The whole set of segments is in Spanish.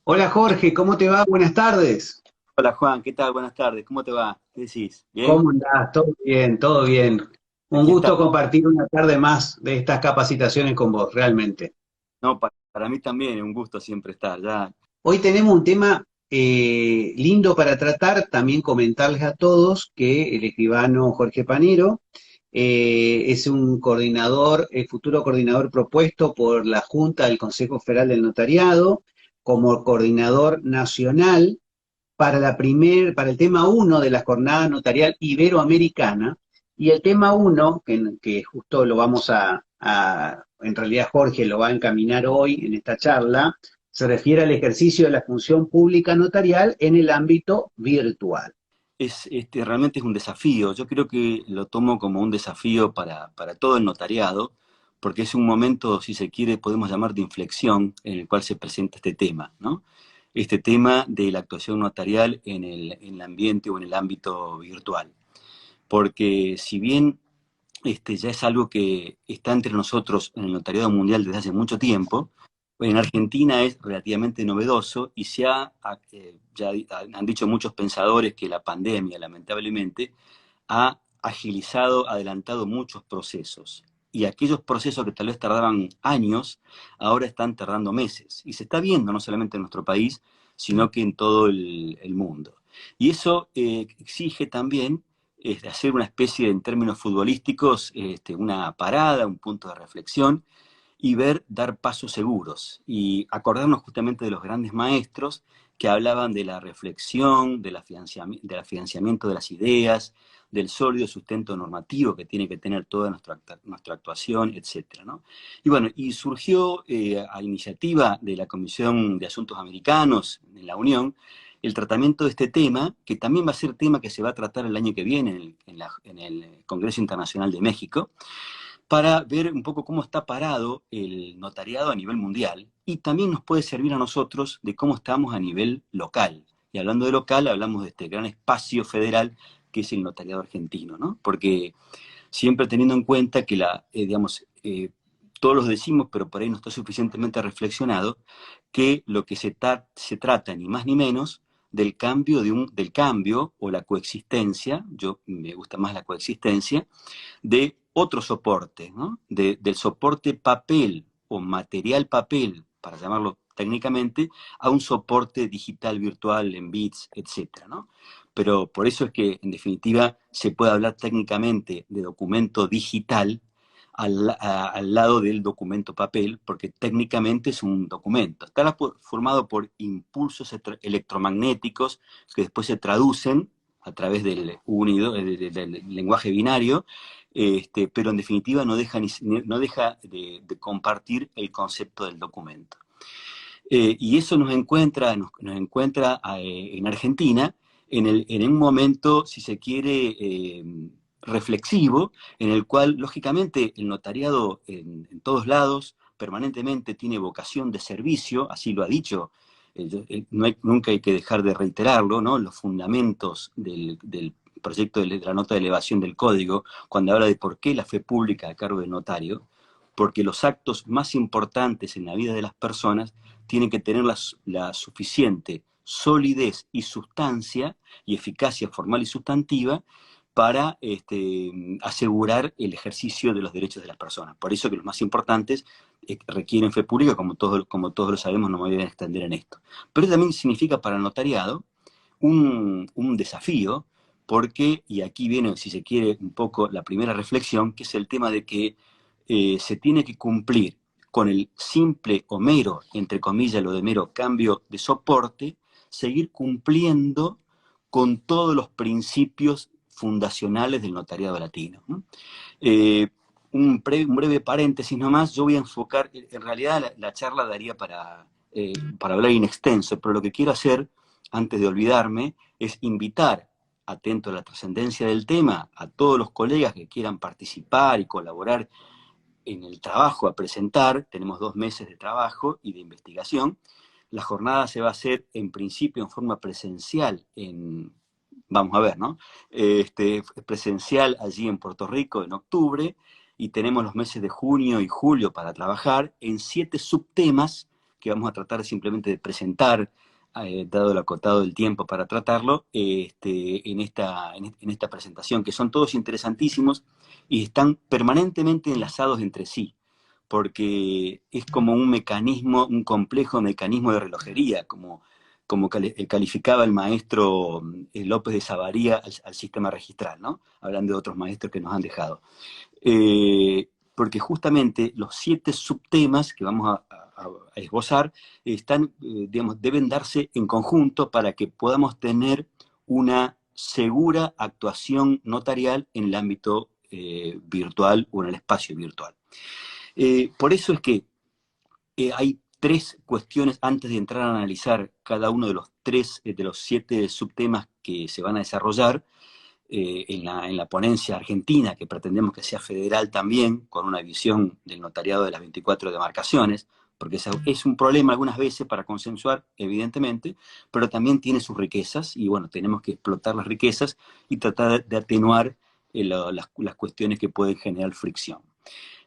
Hola Jorge, ¿cómo te va? Buenas tardes. Hola Juan, ¿qué tal? Buenas tardes, ¿cómo te va? ¿Qué decís? ¿Bien? ¿Cómo andás? ¿Todo bien? ¿Todo bien? Un Aquí gusto estamos. compartir una tarde más de estas capacitaciones con vos, realmente. No, para mí también es un gusto siempre estar. Ya. Hoy tenemos un tema lindo para tratar, también comentarles a todos que el escribano Jorge Panero es un coordinador, futuro coordinador propuesto por la Junta del Consejo Federal del Notariado como coordinador nacional para el tema uno de la jornada notarial iberoamericana, y el tema uno, que justo lo vamos en realidad Jorge lo va a encaminar hoy en esta charla, se refiere al ejercicio de la función pública notarial en el ámbito virtual. Realmente es un desafío. Yo creo que lo tomo como un desafío para todo el notariado, porque es un momento, si se quiere, podemos llamar de inflexión en el cual se presenta este tema, ¿no? Este tema de la actuación notarial en el ambiente o en el ámbito virtual. Porque si bien ya es algo que está entre nosotros en el notariado mundial desde hace mucho tiempo. En Argentina es relativamente novedoso y ya han dicho muchos pensadores que la pandemia, lamentablemente, ha agilizado, adelantado muchos procesos. Y aquellos procesos que tal vez tardaban años, ahora están tardando meses. Y se está viendo no solamente en nuestro país, sino que en todo el mundo. Y eso exige también hacer una especie, en términos futbolísticos, una parada, un punto de reflexión y dar pasos seguros y acordarnos justamente de los grandes maestros que hablaban de la reflexión, del afianzamiento de las ideas, del sólido sustento normativo que tiene que tener toda nuestra actuación, etcétera, ¿no? Y bueno, y surgió a iniciativa de la Comisión de Asuntos Americanos en la Unión el tratamiento de este tema, que también va a ser tema que se va a tratar el año que viene en el Congreso Internacional de México, para ver un poco cómo está parado el notariado a nivel mundial y también nos puede servir a nosotros de cómo estamos a nivel local. Y hablando de local, hablamos de este gran espacio federal que es el notariado argentino, ¿no? Porque siempre teniendo en cuenta que todos los decimos, pero por ahí no está suficientemente reflexionado, que lo que se trata ni más ni menos del cambio o la coexistencia, yo me gusta más la coexistencia, de otro soporte, ¿no? Del soporte papel o material papel, para llamarlo técnicamente, a un soporte digital virtual en bits, etcétera, ¿no? Pero por eso es que, en definitiva, se puede hablar técnicamente de documento digital al lado del documento papel, porque técnicamente es un documento. Está formado por impulsos electromagnéticos que después se traducen a través del lenguaje binario, pero en definitiva no deja de compartir el concepto del documento. Y eso nos encuentra en Argentina en un momento, si se quiere, reflexivo, en el cual, lógicamente, el notariado en todos lados permanentemente tiene vocación de servicio, así lo ha dicho. Nunca hay que dejar de reiterarlo, ¿no? Los fundamentos del proyecto de la nota de elevación del código, cuando habla de por qué la fe pública a cargo del notario, porque los actos más importantes en la vida de las personas tienen que tener la suficiente solidez y sustancia y eficacia formal y sustantiva para asegurar el ejercicio de los derechos de las personas. Por eso que los más importantes requieren fe pública, como todos lo sabemos, no me voy a extender en esto. Pero también significa para el notariado un desafío, porque, y aquí viene, si se quiere, un poco la primera reflexión, que es el tema de que se tiene que cumplir con el simple o mero, entre comillas, lo de mero cambio de soporte, seguir cumpliendo con todos los principios fundacionales del notariado latino, ¿no? Eh, un breve paréntesis nomás, yo voy a enfocar, en realidad la charla daría para hablar in extenso, pero lo que quiero hacer, antes de olvidarme, es invitar, atento a la trascendencia del tema, a todos los colegas que quieran participar y colaborar en el trabajo a presentar. Tenemos 2 meses de trabajo y de investigación. La jornada se va a hacer en principio en forma presencial vamos a ver, ¿no? Presencial allí en Puerto Rico en octubre, y tenemos los meses de junio y julio para trabajar en 7 subtemas que vamos a tratar simplemente de presentar, dado el acotado del tiempo para tratarlo, en esta presentación, que son todos interesantísimos y están permanentemente enlazados entre sí, porque es como un mecanismo, un complejo mecanismo de relojería, como calificaba el maestro López de Savaría al sistema registral, ¿no? Hablando de otros maestros que nos han dejado. Porque justamente los 7 subtemas que vamos a esbozar digamos, deben darse en conjunto para que podamos tener una segura actuación notarial en el ámbito virtual o en el espacio virtual. Por eso es que hay 3 cuestiones antes de entrar a analizar cada uno de los 7 subtemas que se van a desarrollar en la ponencia argentina, que pretendemos que sea federal también, con una visión del notariado de las 24 demarcaciones, porque es un problema algunas veces para consensuar, evidentemente, pero también tiene sus riquezas, y bueno, tenemos que explotar las riquezas y tratar de atenuar las cuestiones que pueden generar fricción,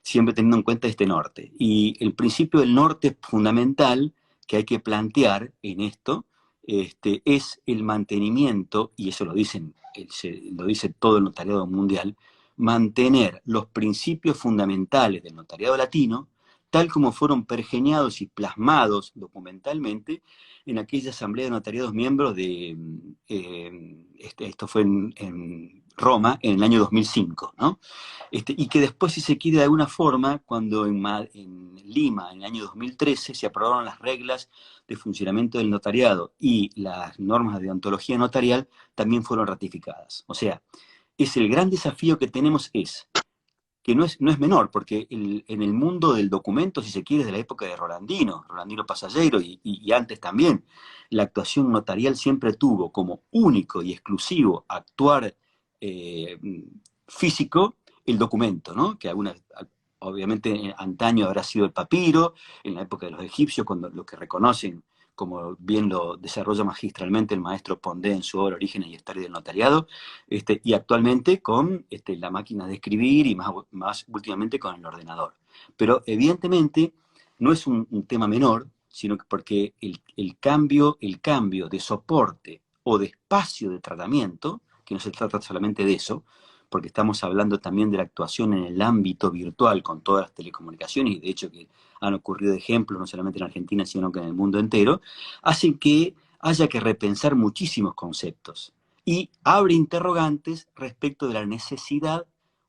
siempre teniendo en cuenta este norte. Y el principio del norte fundamental que hay que plantear en esto es el mantenimiento, y eso lo dice todo el notariado mundial, mantener los principios fundamentales del notariado latino, tal como fueron pergeñados y plasmados documentalmente en aquella asamblea de notariados miembros de, esto fue en Roma en el año 2005, ¿no? Y que después, si se quiere, de alguna forma, cuando en Lima, en el año 2013, se aprobaron las reglas de funcionamiento del notariado y las normas de deontología notarial, también fueron ratificadas. O sea, el gran desafío que tenemos que no es menor, porque en el mundo del documento, si se quiere, de la época de Rolandino Pasallero y antes también, la actuación notarial siempre tuvo como único y exclusivo actuar físico el documento, ¿no? Que obviamente antaño habrá sido el papiro, en la época de los egipcios, cuando lo que reconocen, como bien lo desarrolla magistralmente el maestro Pondé en su obra Orígenes y Historia del Notariado, y actualmente con la máquina de escribir y más últimamente con el ordenador. Pero evidentemente no es un tema menor, sino que porque el cambio de soporte o de espacio de tratamiento, que no se trata solamente de eso, porque estamos hablando también de la actuación en el ámbito virtual con todas las telecomunicaciones, y de hecho que han ocurrido ejemplos no solamente en Argentina, sino que en el mundo entero, hacen que haya que repensar muchísimos conceptos y abre interrogantes respecto de la necesidad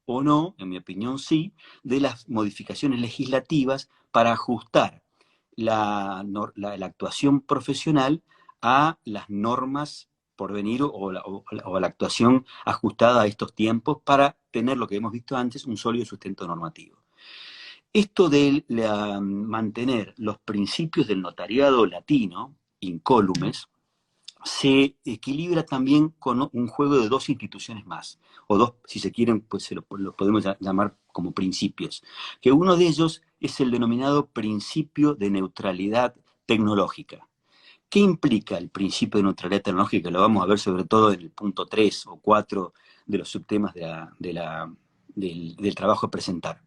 o no, en mi opinión sí, de las modificaciones legislativas para ajustar la actuación profesional a las normas por venir o a la actuación ajustada a estos tiempos para tener lo que hemos visto antes, un sólido sustento normativo. Esto de mantener los principios del notariado latino, incólumes, se equilibra también con un juego de 2 instituciones más, o 2, si se quieren, pues lo podemos llamar como principios, que uno de ellos es el denominado principio de neutralidad tecnológica. ¿Qué implica el principio de neutralidad tecnológica? Lo vamos a ver sobre todo en el punto 3 o 4 de los subtemas del trabajo a presentar.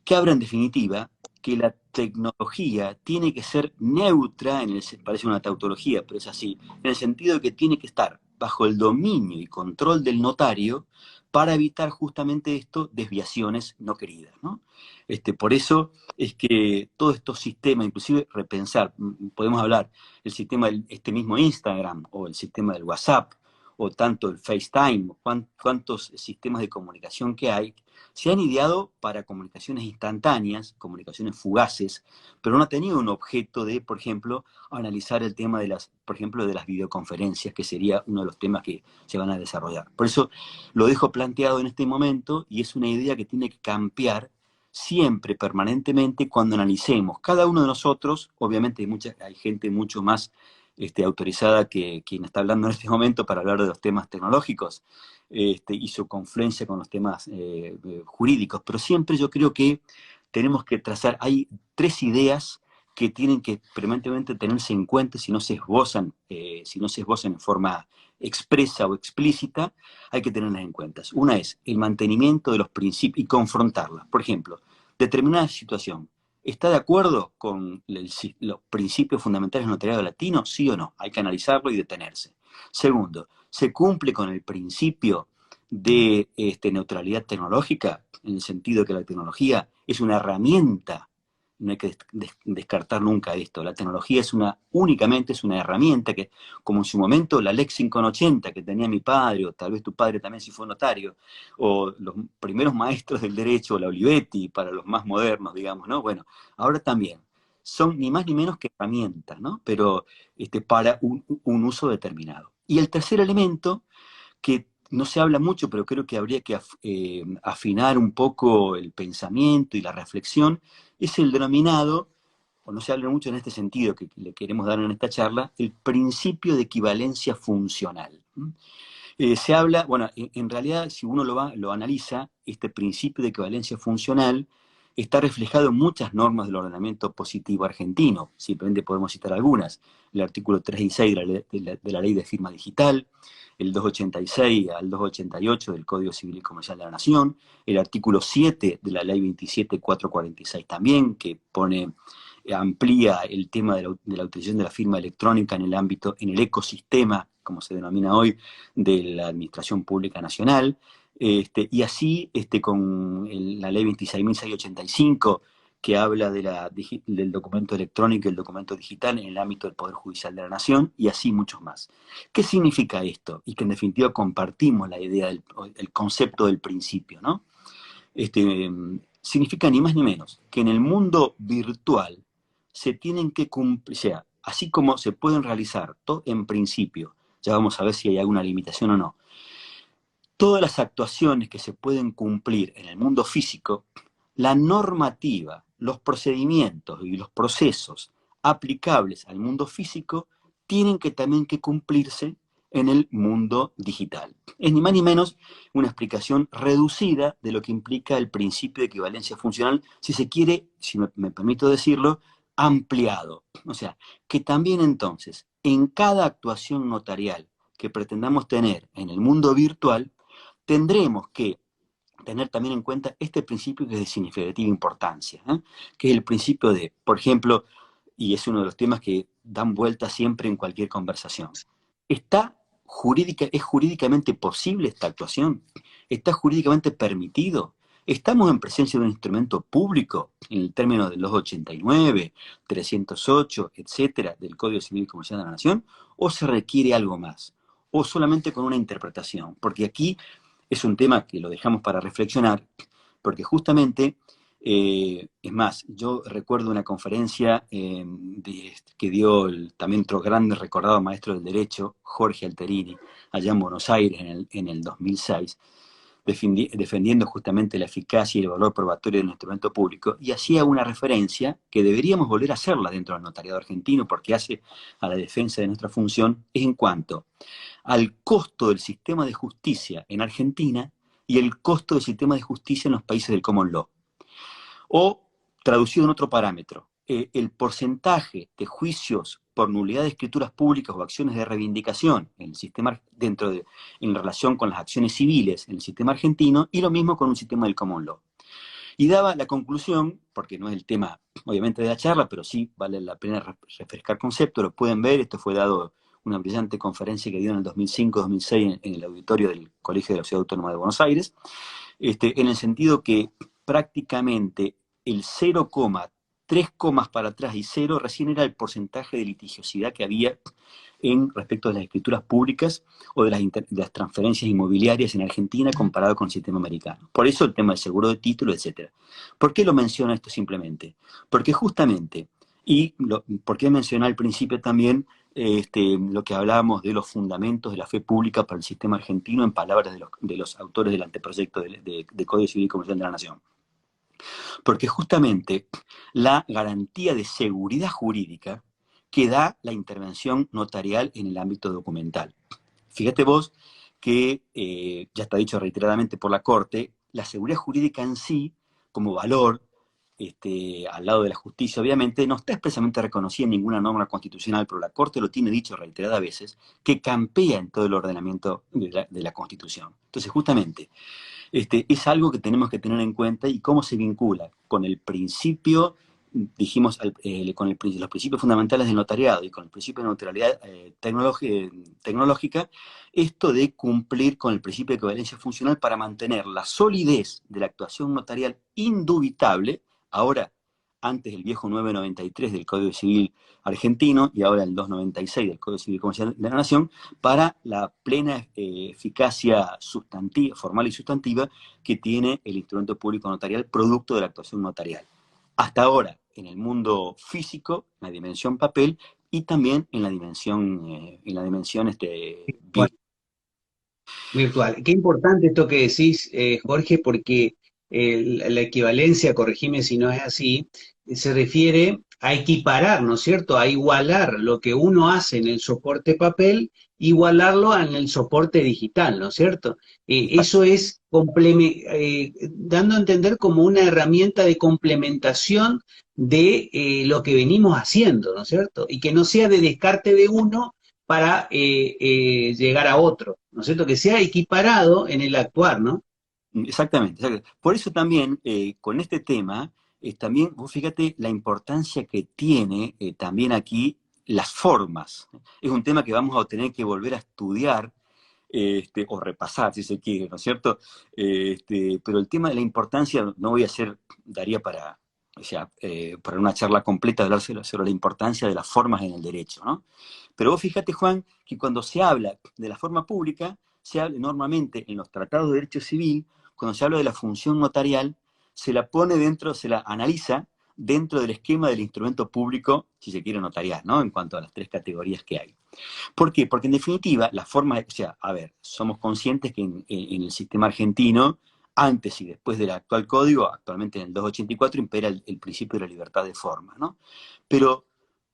Que habla en definitiva que la tecnología tiene que ser neutra, parece una tautología, pero es así, en el sentido de que tiene que estar bajo el dominio y control del notario para evitar justamente esto, desviaciones no queridas, ¿no? Por eso es que todos estos sistemas, inclusive repensar, podemos hablar del sistema este mismo Instagram o el sistema del WhatsApp o tanto el FaceTime, cuántos sistemas de comunicación que hay, se han ideado para comunicaciones instantáneas, comunicaciones fugaces, pero no ha tenido un objeto de, por ejemplo, analizar el tema por ejemplo, de las videoconferencias, que sería uno de los temas que se van a desarrollar. Por eso lo dejo planteado en este momento y es una idea que tiene que cambiar siempre, permanentemente, cuando analicemos cada uno de nosotros. Obviamente hay gente mucho más autorizada que quien está hablando en este momento para hablar de los temas tecnológicos y su confluencia con los temas jurídicos, pero siempre yo creo que tenemos que trazar, hay 3 ideas que tienen que permanentemente tenerse en cuenta si no se esbozan en forma expresa o explícita, hay que tenerlas en cuenta. Una es el mantenimiento de los principios y confrontarlas. Por ejemplo, determinada situación, ¿Está de acuerdo con los principios fundamentales del notariado latino? ¿Sí o no? Hay que analizarlo y detenerse. Segundo, ¿se cumple con el principio de neutralidad tecnológica? En el sentido que la tecnología es una herramienta. No hay que descartar nunca esto. La tecnología únicamente es una herramienta que, como en su momento la Lex 580 que tenía mi padre, o tal vez tu padre también si fue notario, o los primeros maestros del derecho, la Olivetti, para los más modernos, digamos, ¿no? Bueno, ahora también. Son ni más ni menos que herramientas, ¿no? Pero para un uso determinado. Y el tercer elemento, que no se habla mucho, pero creo que habría que afinar un poco el pensamiento y la reflexión, es el denominado, o no se habla mucho en este sentido que le queremos dar en esta charla, el principio de equivalencia funcional. Se habla, bueno, en realidad, si uno lo analiza, este principio de equivalencia funcional está reflejado en muchas normas del ordenamiento positivo argentino. Simplemente podemos citar algunas. El artículo 3 y 6 de la Ley de Firma Digital, el 286 al 288 del Código Civil y Comercial de la Nación, el artículo 7 de la Ley 27446 también, que amplía el tema de la utilización de la firma electrónica en el ámbito, en el ecosistema, como se denomina hoy, de la Administración Pública Nacional, y así con la Ley 26.685, que habla del documento electrónico y el documento digital en el ámbito del Poder Judicial de la Nación, y así muchos más. ¿Qué significa esto? Y que en definitiva compartimos la idea el concepto del principio, ¿no? Significa ni más ni menos que en el mundo virtual se tienen que cumplir, o sea, así como se pueden realizar, en principio, ya vamos a ver si hay alguna limitación o no, todas las actuaciones que se pueden cumplir en el mundo físico, la normativa, los procedimientos y los procesos aplicables al mundo físico tienen que también que cumplirse en el mundo digital. Es ni más ni menos una explicación reducida de lo que implica el principio de equivalencia funcional, si se quiere, si me permito decirlo, ampliado. O sea, que también entonces, en cada actuación notarial que pretendamos tener en el mundo virtual, tendremos que tener también en cuenta este principio que es de significativa importancia, que es el principio de, por ejemplo, y es uno de los temas que dan vuelta siempre en cualquier conversación. ¿Es jurídicamente posible esta actuación? ¿Está jurídicamente permitido? ¿Estamos en presencia de un instrumento público en el término de los 89, 308, etcétera, del Código Civil y Comercial de la Nación? ¿O se requiere algo más? ¿O solamente con una interpretación? Porque aquí es un tema que lo dejamos para reflexionar, porque justamente, es más, yo recuerdo una conferencia que dio también otro grande recordado maestro del derecho, Jorge Alterini, allá en Buenos Aires en el 2006, defendiendo justamente la eficacia y el valor probatorio del instrumento público, y hacía una referencia que deberíamos volver a hacerla dentro del notariado argentino, porque hace a la defensa de nuestra función, es en cuanto al costo del sistema de justicia en Argentina y el costo del sistema de justicia en los países del Common Law. O, traducido en otro parámetro, el porcentaje de juicios por nulidad de escrituras públicas o acciones de reivindicación en el sistema en relación con las acciones civiles en el sistema argentino, y lo mismo con un sistema del Common Law. Y daba la conclusión, porque no es el tema obviamente de la charla, pero sí vale la pena refrescar conceptos, lo pueden ver, esto fue dado una brillante conferencia que dio en el 2005-2006 en el auditorio del Colegio de la Ciudad Autónoma de Buenos Aires, en el sentido que prácticamente el 0,3 comas para atrás y 0 recién era el porcentaje de litigiosidad que había respecto de las escrituras públicas o de las transferencias inmobiliarias en Argentina comparado con el sistema americano. Por eso el tema del seguro de título, etc. ¿Por qué lo menciono esto simplemente? Porque justamente, ¿por qué mencioné al principio también lo que hablábamos de los fundamentos de la fe pública para el sistema argentino, en palabras de los autores del anteproyecto de Código Civil y Comercial de la Nación? Porque justamente la garantía de seguridad jurídica que da la intervención notarial en el ámbito documental. Fíjate vos que, ya está dicho reiteradamente por la Corte, la seguridad jurídica en sí, como valor, al lado de la justicia, obviamente, no está expresamente reconocida en ninguna norma constitucional, pero la Corte lo tiene dicho reiteradas veces, que campea en todo el ordenamiento de la Constitución. Entonces, justamente, es algo que tenemos que tener en cuenta, y cómo se vincula con el principio dijimos con los principios fundamentales del notariado y con el principio de neutralidad tecnológica, esto de cumplir con el principio de equivalencia funcional para mantener la solidez de la actuación notarial indubitable, ahora antes el viejo 993 del Código Civil argentino y ahora el 296 del Código Civil Comercial de la Nación, para la plena eficacia sustantiva, formal y sustantiva que tiene el instrumento público notarial producto de la actuación notarial. Hasta ahora, en el mundo físico, en la dimensión papel, y también en la dimensión, Bueno, virtual. Qué importante esto que decís, Jorge, porque la equivalencia, corregime si no es así, se refiere a equiparar, ¿no es cierto? A igualar lo que uno hace en el soporte papel, igualarlo en el soporte digital, ¿no es cierto? Eso es dando a entender como una herramienta de complementación de lo que venimos haciendo, ¿no es cierto? Y que no sea de descarte de uno para llegar a otro, ¿no es cierto? Que sea equiparado en el actuar, ¿no? Exactamente, exactamente. Por eso también, con este tema, también, vos fíjate la importancia que tiene también aquí las formas. Es un tema que vamos a tener que volver a estudiar o repasar, si se quiere, ¿no es cierto? Pero el tema de la importancia, no voy a hacer, daría para, o sea, para una charla completa hablar sobre la importancia de las formas en el derecho, ¿no? Pero vos fíjate, Juan, que cuando se habla de la forma pública, se habla normalmente en los tratados de derecho civil, cuando se habla de la función notarial, se la pone dentro, se la analiza dentro del esquema del instrumento público, si se quiere notarial, ¿no? En cuanto a las tres categorías que hay. ¿Por qué? Porque en definitiva, la forma, o sea, a ver, somos conscientes que en el sistema argentino, antes y después del actual código, actualmente en el 284, impera el principio de la libertad de forma, ¿no? Pero,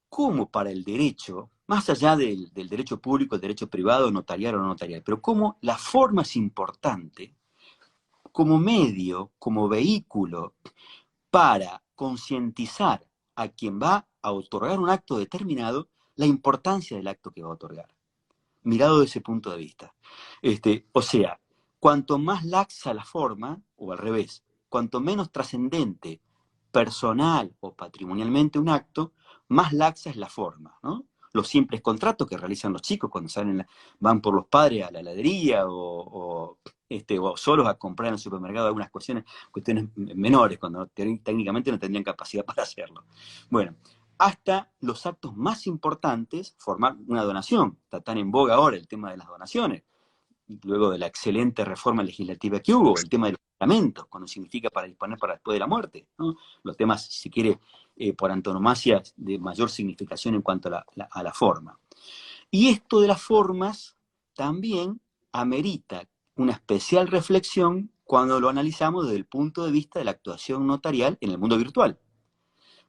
¿cómo para el derecho, más allá del derecho público, el derecho privado, notarial o no notarial, pero cómo la forma es importante como medio, como vehículo para concientizar a quien va a otorgar un acto determinado la importancia del acto que va a otorgar, mirado desde ese punto de vista. O sea, cuanto más laxa la forma, o al revés, cuanto menos trascendente, personal o patrimonialmente un acto, más laxa es la forma, ¿no? Los simples contratos que realizan los chicos cuando van por los padres a la heladería o solos a comprar en el supermercado algunas cuestiones menores, cuando técnicamente no tendrían capacidad para hacerlo. Bueno, hasta los actos más importantes, formar una donación. Está tan en boga ahora el tema de las donaciones, luego de la excelente reforma legislativa que hubo, el tema de los testamentos, cuando significa para disponer para después de la muerte, ¿no? Los temas, si se quiere, por antonomasia, de mayor significación en cuanto a la forma. Y esto de las formas también amerita una especial reflexión cuando lo analizamos desde el punto de vista de la actuación notarial en el mundo virtual.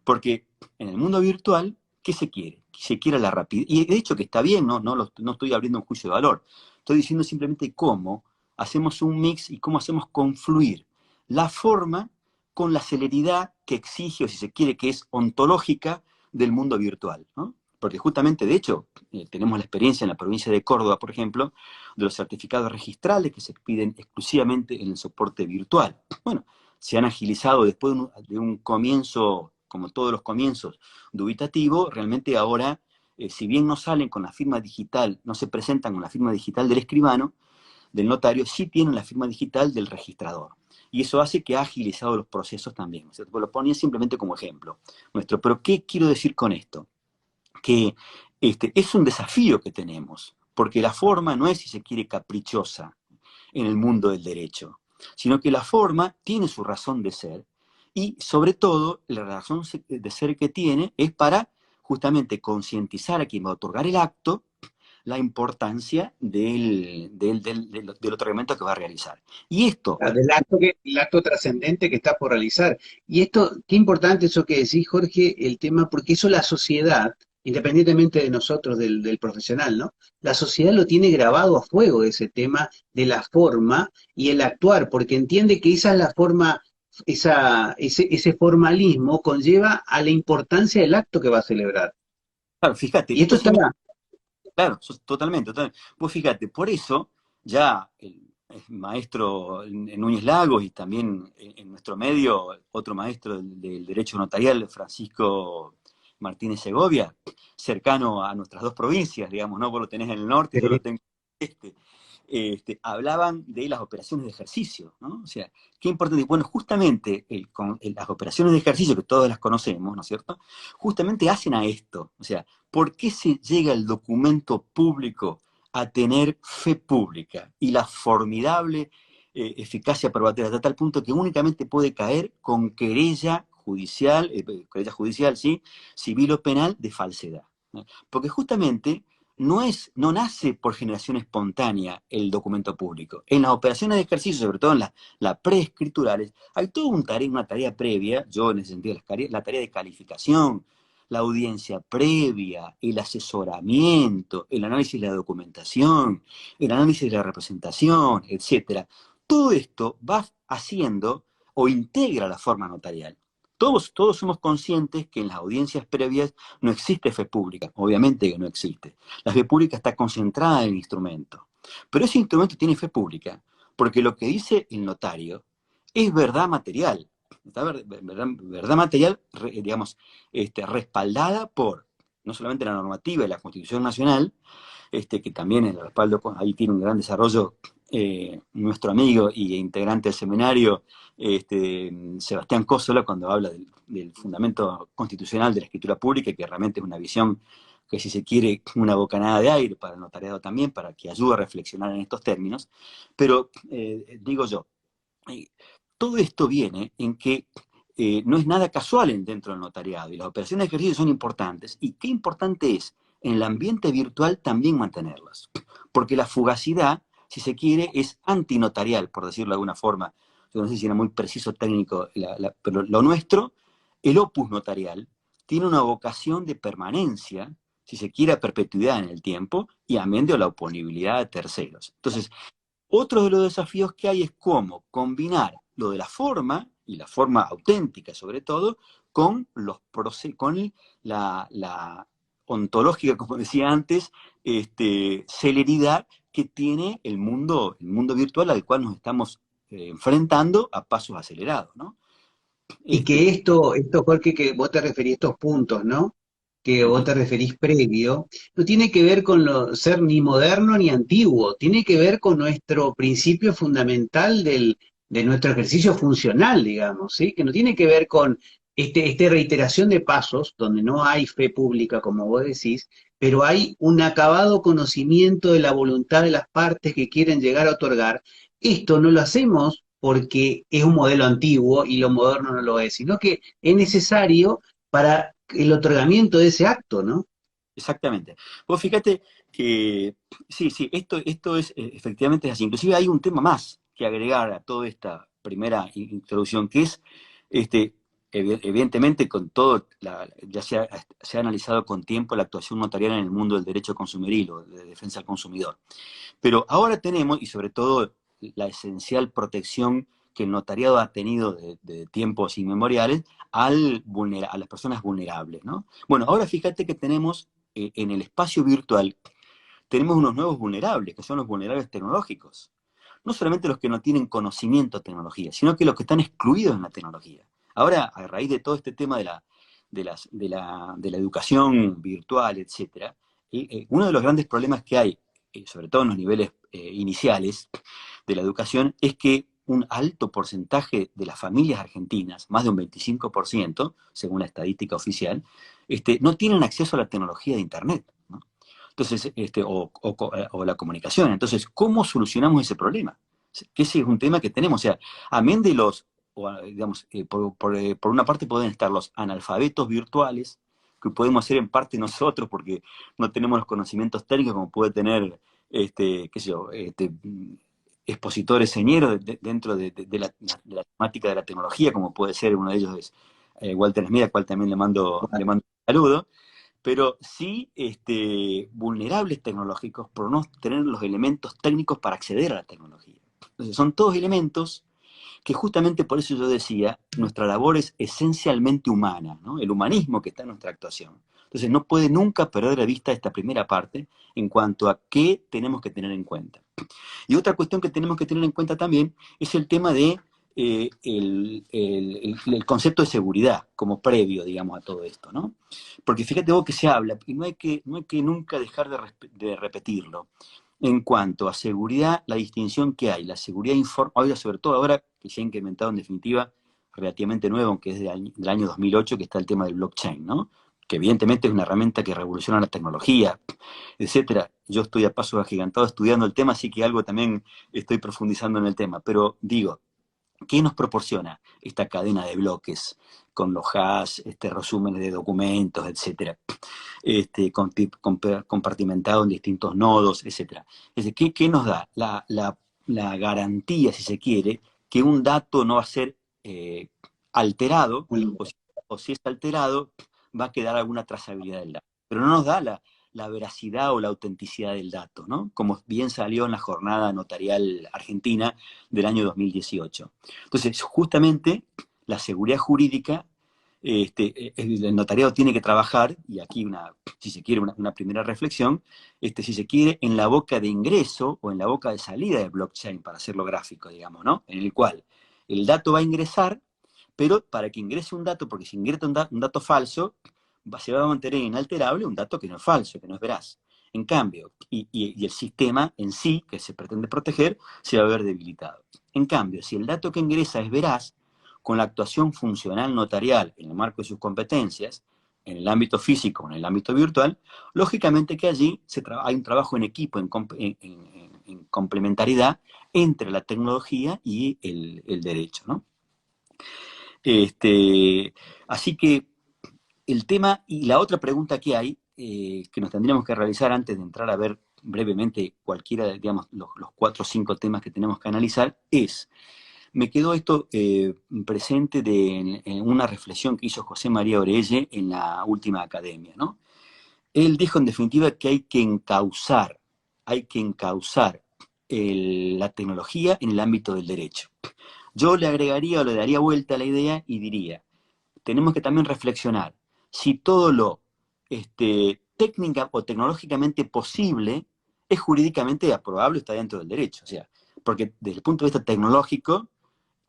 Porque en el mundo virtual, ¿qué se quiere? Se quiere la rapidez. Y de hecho que está bien, no estoy abriendo un juicio de valor. Estoy diciendo simplemente cómo hacemos un mix y cómo hacemos confluir la forma con la celeridad que exige, o si se quiere, que es ontológica del mundo virtual, ¿no? Porque justamente, de hecho, tenemos la experiencia en la provincia de Córdoba, por ejemplo, de los certificados registrales que se piden exclusivamente en el soporte virtual. Bueno, se han agilizado después de un comienzo, como todos los comienzos, dubitativo, realmente ahora, si bien no salen con la firma digital, no se presentan con la firma digital del escribano, del notario, sí tienen la firma digital del registrador. Y eso hace que ha agilizado los procesos también. O sea, lo ponía simplemente como ejemplo nuestro. Pero, ¿qué quiero decir con esto? Que es un desafío que tenemos, porque la forma no es, si se quiere, caprichosa en el mundo del derecho, sino que la forma tiene su razón de ser y, sobre todo, la razón de ser que tiene es para justamente concientizar a quien va a otorgar el acto la importancia del otorgamiento que va a realizar. Y esto, Del acto, el acto trascendente que está por realizar. Y esto, qué importante eso que decís, Jorge, el tema, porque eso la sociedad, independientemente de nosotros, del profesional, ¿no? La sociedad lo tiene grabado a fuego, ese tema de la forma y el actuar, porque entiende que esa es la forma, ese formalismo conlleva a la importancia del acto que va a celebrar. claro, fíjate, Y esto está, claro, totalmente, totalmente. Vos fíjate, por eso ya maestro en Núñez Lagos y también en nuestro medio, otro maestro del derecho notarial, Francisco Martínez Segovia, cercano a nuestras dos provincias, digamos, ¿no? Vos lo tenés en el norte, yo lo tengo en el este. Hablaban de las operaciones de ejercicio, ¿no? O sea, qué importante. Bueno, justamente las operaciones de ejercicio, que todas las conocemos, ¿no es cierto? Justamente hacen a esto. O sea, ¿por qué se llega el documento público a tener fe pública y la formidable eficacia probatoria, hasta tal punto que únicamente puede caer con querella judicial, sí, civil o penal de falsedad? ¿No? Porque justamente no nace por generación espontánea el documento público. En las operaciones de ejercicio, sobre todo en las preescriturales, hay toda una tarea previa, yo en ese sentido, la tarea de calificación, la audiencia previa, el asesoramiento, el análisis de la documentación, el análisis de la representación, etcétera. Todo esto va haciendo o integra la forma notarial. Todos somos conscientes que en las audiencias previas no existe fe pública, obviamente que no existe. La fe pública está concentrada en el instrumento, pero ese instrumento tiene fe pública, porque lo que dice el notario es verdad material, verdad material, digamos, respaldada por no solamente la normativa y la Constitución Nacional, que también en el respaldo, ahí tiene un gran desarrollo nuestro amigo y integrante del seminario, Sebastián Cósola, cuando habla del fundamento constitucional de la escritura pública, que realmente es una visión que, si se quiere, una bocanada de aire para el notariado también, para que ayude a reflexionar en estos términos. Pero, digo yo, eh, todo esto viene en que no es nada casual dentro del notariado, y las operaciones de ejercicio son importantes, y qué importante es en el ambiente virtual también mantenerlas, porque la fugacidad, si se quiere, es antinotarial, por decirlo de alguna forma. Yo no sé si era muy preciso técnico, pero lo nuestro, el opus notarial, tiene una vocación de permanencia, si se quiere, a perpetuidad en el tiempo, y amén de la oponibilidad de terceros. Entonces, otro de los desafíos que hay es cómo combinar lo de la forma, y la forma auténtica sobre todo, con, con la ontológica, como decía antes, celeridad que tiene el mundo virtual al cual nos estamos enfrentando a pasos acelerados, ¿no? Y Este, que esto, Jorge, que vos te referís, estos puntos, ¿no? Que vos te referís previo, no tiene que ver con ser ni moderno ni antiguo, tiene que ver con nuestro principio fundamental de nuestro ejercicio funcional, digamos, ¿sí? Que no tiene que ver con esta reiteración de pasos, donde no hay fe pública, como vos decís, pero hay un acabado conocimiento de la voluntad de las partes que quieren llegar a otorgar. Esto no lo hacemos porque es un modelo antiguo y lo moderno no lo es, sino que es necesario para el otorgamiento de ese acto, ¿no? Exactamente. Vos fíjate que, sí, sí, esto es, efectivamente es así. Inclusive hay un tema más que agregar a toda esta primera introducción, que es, este, evidentemente, con todo, ya se ha analizado con tiempo la actuación notarial en el mundo del derecho consumeril o de defensa al consumidor. Pero ahora tenemos, y sobre todo, la esencial protección que el notariado ha tenido de tiempos inmemoriales a las personas vulnerables, ¿no? Bueno, ahora fíjate que tenemos en el espacio virtual, tenemos unos nuevos vulnerables, que son los vulnerables tecnológicos. No solamente los que no tienen conocimiento de tecnología, sino que los que están excluidos en la tecnología. Ahora, a raíz de todo este tema de la educación virtual, etcétera, uno de los grandes problemas que hay, sobre todo en los niveles iniciales de la educación, es que un alto porcentaje de las familias argentinas, más de un 25%, según la estadística oficial, no tienen acceso a la tecnología de Internet, ¿no? Entonces, o la comunicación. Entonces, ¿cómo solucionamos ese problema? Que ese es un tema que tenemos. O sea, amén de digamos, por una parte pueden estar los analfabetos virtuales, que podemos hacer en parte nosotros porque no tenemos los conocimientos técnicos como puede tener, qué sé yo, expositores señeros dentro de la temática de la tecnología, como puede ser uno de ellos es Walter Smith, al cual también le mando un saludo, pero sí vulnerables tecnológicos por no tener los elementos técnicos para acceder a la tecnología. Entonces, son todos elementos que justamente por eso yo decía, nuestra labor es esencialmente humana, ¿no? El humanismo que está en nuestra actuación. Entonces no puede nunca perder de vista esta primera parte en cuanto a qué tenemos que tener en cuenta. Y otra cuestión que tenemos que tener en cuenta también es el tema de el concepto de seguridad como previo, digamos, a todo esto, ¿no? Porque fíjate vos que se habla, y no hay que nunca dejar de repetirlo. En cuanto a seguridad, la distinción que hay, la seguridad informática, sobre todo ahora que se ha incrementado en definitiva, relativamente nuevo, aunque es del año 2008, que está el tema del blockchain, ¿no? Que evidentemente es una herramienta que revoluciona la tecnología, etcétera. Yo estoy a pasos agigantados estudiando el tema, así que algo también estoy profundizando en el tema. Pero digo, ¿qué nos proporciona esta cadena de bloques con los hash, resúmenes de documentos, etcétera? Compartimentado en distintos nodos, etcétera. Es decir, ¿qué nos da? La garantía, si se quiere, que un dato no va a ser alterado, Bueno, o si es alterado, va a quedar alguna trazabilidad del dato. Pero no nos da la veracidad o la autenticidad del dato, ¿no? Como bien salió en la jornada notarial argentina del año 2018. Entonces, justamente la seguridad jurídica, el notariado tiene que trabajar, y aquí si se quiere, una primera reflexión, si se quiere, en la boca de ingreso o en la boca de salida del blockchain, para hacerlo gráfico, digamos, ¿no? En el cual el dato va a ingresar, pero para que ingrese un dato, porque si ingresa un dato falso, se va a mantener inalterable un dato que no es falso, que no es veraz. En cambio, y el sistema en sí, que se pretende proteger, se va a ver debilitado. En cambio, si el dato que ingresa es veraz, con la actuación funcional notarial en el marco de sus competencias, en el ámbito físico o en el ámbito virtual, lógicamente que allí hay un trabajo en equipo, en complementariedad entre la tecnología y el derecho, ¿no? Así que el tema y la otra pregunta que hay, que nos tendríamos que realizar antes de entrar a ver brevemente cualquiera de, digamos, los 4 o 5 temas que tenemos que analizar, me quedó esto presente en una reflexión que hizo José María Orelle en la última academia, ¿no? Él dijo en definitiva que hay que encauzar la tecnología en el ámbito del derecho. Yo le agregaría o le daría vuelta a la idea y diría, tenemos que también reflexionar si todo lo técnica o tecnológicamente posible es jurídicamente aprobable, está dentro del derecho. O sea, porque desde el punto de vista tecnológico,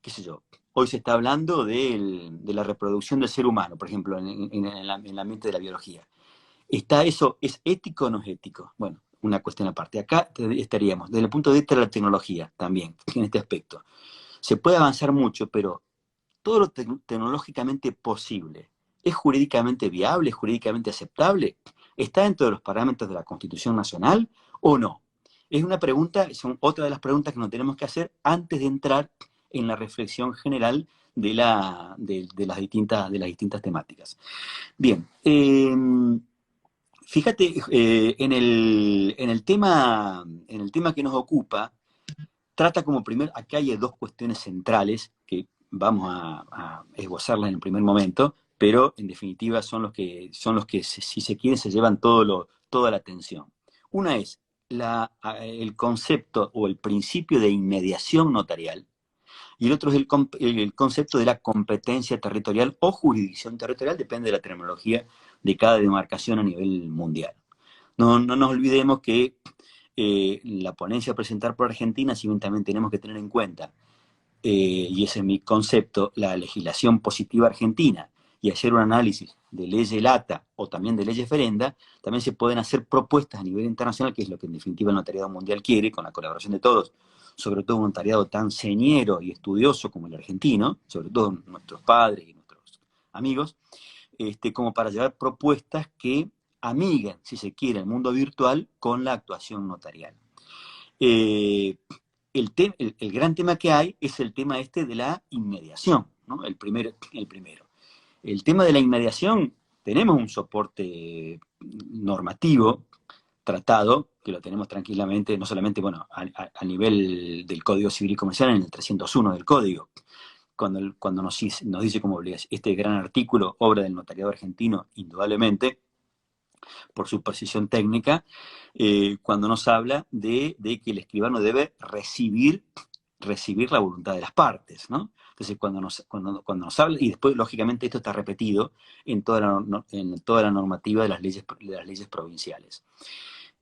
qué sé yo, hoy se está hablando de la reproducción del ser humano, por ejemplo, en el ambiente de la biología. ¿Está eso, es ético o no es ético? Bueno, una cuestión aparte. Acá estaríamos, desde el punto de vista de la tecnología también, en este aspecto. Se puede avanzar mucho, pero todo lo tecnológicamente posible, ¿es jurídicamente viable, es jurídicamente aceptable? ¿Está dentro de los parámetros de la Constitución Nacional o no? Es una pregunta, son otra de las preguntas que nos tenemos que hacer antes de entrar en la reflexión general de las distintas temáticas. Bien, fíjate, en el tema que nos ocupa, trata como acá hay 2 cuestiones centrales que vamos a esbozarlas en el primer momento, pero en definitiva son los que si se quiere, se llevan toda la atención. Una es el concepto o el principio de inmediación notarial, y el otro es el concepto de la competencia territorial o jurisdicción territorial, depende de la terminología de cada demarcación a nivel mundial. No nos olvidemos que la ponencia a presentar por Argentina, si bien también tenemos que tener en cuenta, y ese es mi concepto, la legislación positiva argentina, y hacer un análisis de leyes LATA o también de leyes Ferenda, también se pueden hacer propuestas a nivel internacional, que es lo que en definitiva el notariado mundial quiere, con la colaboración de todos, sobre todo un notariado tan señero y estudioso como el argentino, sobre todo nuestros padres y nuestros amigos, como para llevar propuestas que amiguen, si se quiere, el mundo virtual con la actuación notarial. Eh, el gran tema que hay es el tema de la inmediación, ¿no? El primero. El tema de la inmediación, tenemos un soporte normativo, tratado, que lo tenemos tranquilamente, no solamente, bueno, a nivel del Código Civil y Comercial, en el 301 del Código, cuando nos dice como obligación, este gran artículo, obra del notariado argentino, indudablemente, por su precisión técnica, cuando nos habla de que el escribano debe recibir recibir la voluntad de las partes, ¿no? Entonces, cuando nos habla, y después, lógicamente, esto está repetido en toda en toda la normativa de las leyes provinciales.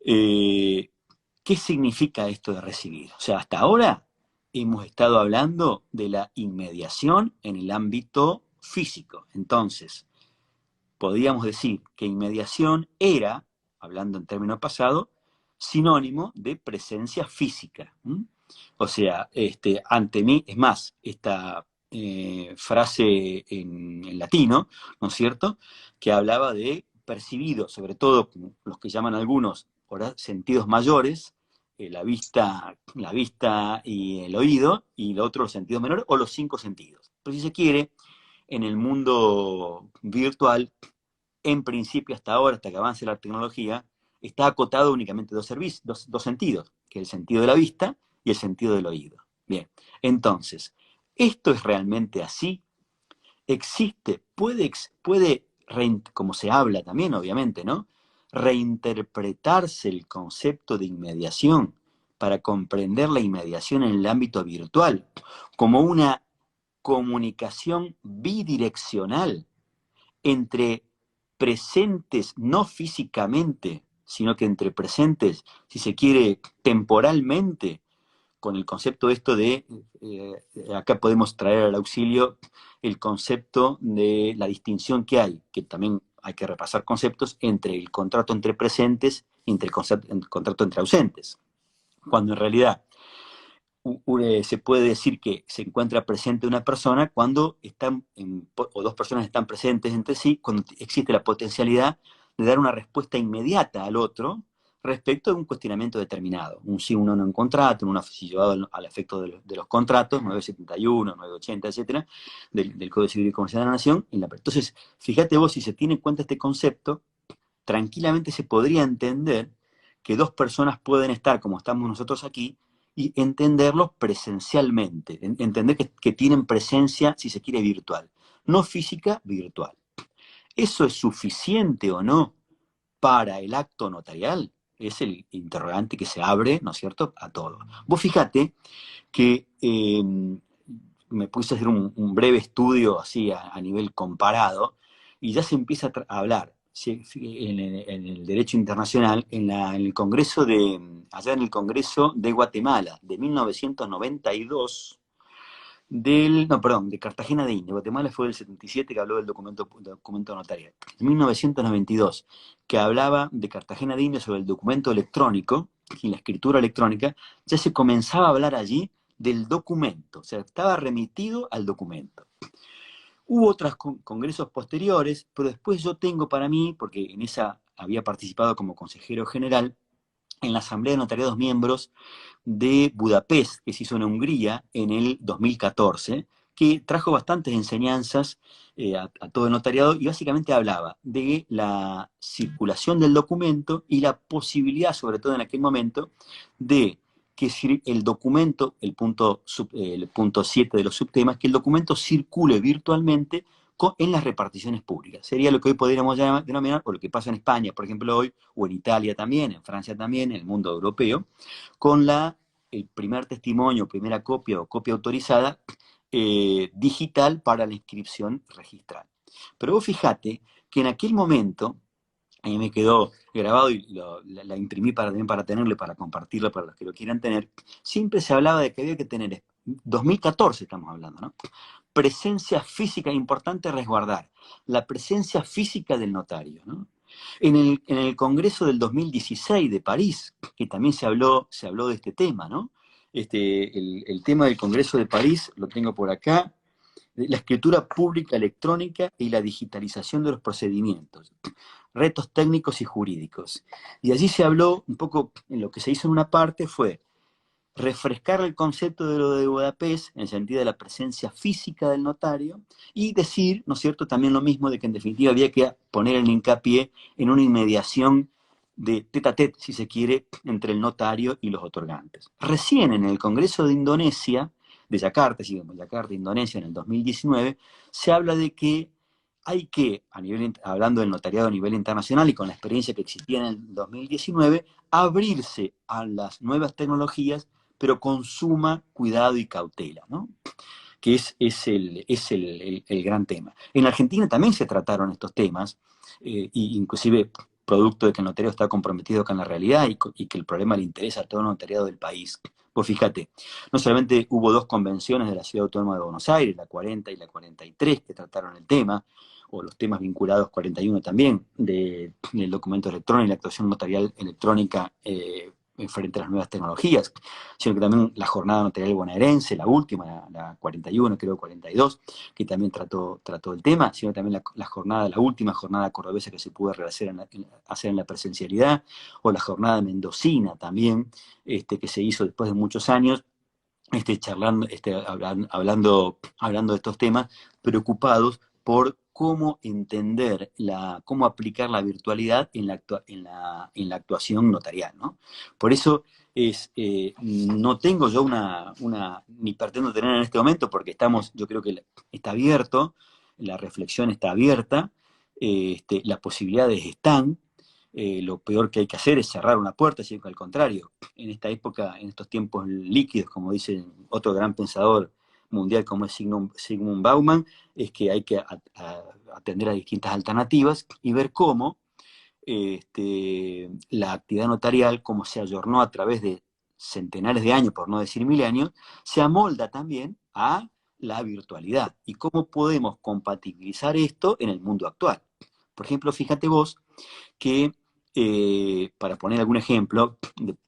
¿Qué significa esto de recibir? O sea, hasta ahora hemos estado hablando de la inmediación en el ámbito físico. Entonces, podríamos decir que inmediación era, hablando en términos pasados, sinónimo de presencia física. O sea, ante mí, es más, esta frase en latino, ¿no es cierto?, que hablaba de percibido, sobre todo los que llaman algunos ahora sentidos mayores, la vista y el oído, y el otro los sentidos menores, o los 5 sentidos. Pero si se quiere, en el mundo virtual, en principio hasta ahora, hasta que avance la tecnología, está acotado únicamente dos sentidos, que es el sentido de la vista y el sentido del oído. Bien, entonces, ¿esto es realmente así? ¿Existe? Como se habla también, obviamente, ¿no?, reinterpretarse el concepto de inmediación para comprender la inmediación en el ámbito virtual como una comunicación bidireccional entre presentes no físicamente, sino que entre presentes, si se quiere, temporalmente, con el concepto esto de, acá podemos traer al auxilio el concepto de la distinción que hay, que también hay que repasar conceptos, entre el contrato entre presentes y entre el contrato entre ausentes. Cuando en realidad se puede decir que se encuentra presente una persona cuando o dos personas están presentes entre sí, cuando existe la potencialidad de dar una respuesta inmediata al otro respecto de un cuestionamiento determinado. Un sí, un no en un contrato, un sí llevado al efecto de los contratos, 971, 980, etcétera, del Código Civil y Comercial de la Nación. Entonces, fíjate vos, si se tiene en cuenta este concepto, tranquilamente se podría entender que dos personas pueden estar como estamos nosotros aquí y entenderlos presencialmente, entender que tienen presencia, si se quiere, virtual, no física, virtual. ¿Eso es suficiente o no para el acto notarial? Es el interrogante que se abre, ¿no es cierto?, a todo. Vos fíjate que me puse a hacer un breve estudio así a nivel comparado, y ya se empieza a hablar en el derecho internacional, allá en el Congreso de Guatemala, de 1992, de Cartagena de Indias. Guatemala fue del 77, que habló del documento notarial. En 1992, que hablaba de Cartagena de Indias sobre el documento electrónico y la escritura electrónica, ya se comenzaba a hablar allí del documento, o sea, estaba remitido al documento. Hubo otros congresos posteriores, pero después yo tengo para mí, porque en esa había participado como consejero general, en la Asamblea de Notariados Miembros de Budapest, que se hizo en Hungría en el 2014, que trajo bastantes enseñanzas a todo el notariado, y básicamente hablaba de la circulación del documento y la posibilidad, sobre todo en aquel momento, de que el documento, el punto 7 de los subtemas, que el documento circule virtualmente en las reparticiones públicas. Sería lo que hoy podríamos denominar, o lo que pasa en España, por ejemplo, hoy, o en Italia también, en Francia también, en el mundo europeo, con el primer testimonio, primera copia o copia autorizada digital para la inscripción registral. Pero vos fijate que en aquel momento, a mí me quedó grabado y la imprimí también para tenerlo, para compartirlo para los que lo quieran tener, siempre se hablaba de que había que tener, 2014 estamos hablando, ¿no?, presencia física, importante resguardar la presencia física del notario, ¿no? En el Congreso del 2016 de París, que también se habló de este tema, ¿no? El tema del Congreso de París, lo tengo por acá, la escritura pública electrónica y la digitalización de los procedimientos, retos técnicos y jurídicos. Y allí se habló un poco, en lo que se hizo en una parte fue refrescar el concepto de lo de Budapest, en el sentido de la presencia física del notario, y decir, ¿no es cierto?, también lo mismo, de que en definitiva había que poner el hincapié en una inmediación de tete a tete, si se quiere, entre el notario y los otorgantes. Recién en el Congreso de Indonesia, de Yakarta, Yakarta, Indonesia, en el 2019, se habla de que hay que, hablando del notariado a nivel internacional y con la experiencia que existía en el 2019, abrirse a las nuevas tecnologías pero con suma cuidado y cautela, ¿no? Que el gran tema. En Argentina también se trataron estos temas, inclusive producto de que el notario está comprometido con la realidad y que el problema le interesa a todo el notariado del país. Pues fíjate, no solamente hubo 2 convenciones de la Ciudad Autónoma de Buenos Aires, la 40 y la 43, que trataron el tema, o los temas vinculados 41 también, del documento electrónico y la actuación notarial electrónica frente a las nuevas tecnologías, sino que también la jornada notarial bonaerense, la última, la 41, creo 42, que también trató el tema, sino también la última jornada cordobesa que se pudo hacer en la presencialidad, o la jornada mendocina también, que se hizo después de muchos años, charlando, hablando de estos temas, preocupados por cómo entender, cómo aplicar la virtualidad en la actuación notarial, ¿no? Por eso no tengo yo ni pretendo tener en este momento, porque yo creo que está abierto, la reflexión está abierta, las posibilidades están, lo peor que hay que hacer es cerrar una puerta, sino que al contrario, en esta época, en estos tiempos líquidos, como dice otro gran pensador mundial como es Zygmunt Bauman, es que hay que atender a distintas alternativas y ver cómo la actividad notarial, como se ayornó a través de centenares de años, por no decir milenios, se amolda también a la virtualidad y cómo podemos compatibilizar esto en el mundo actual. Por ejemplo, fíjate vos que, para poner algún ejemplo,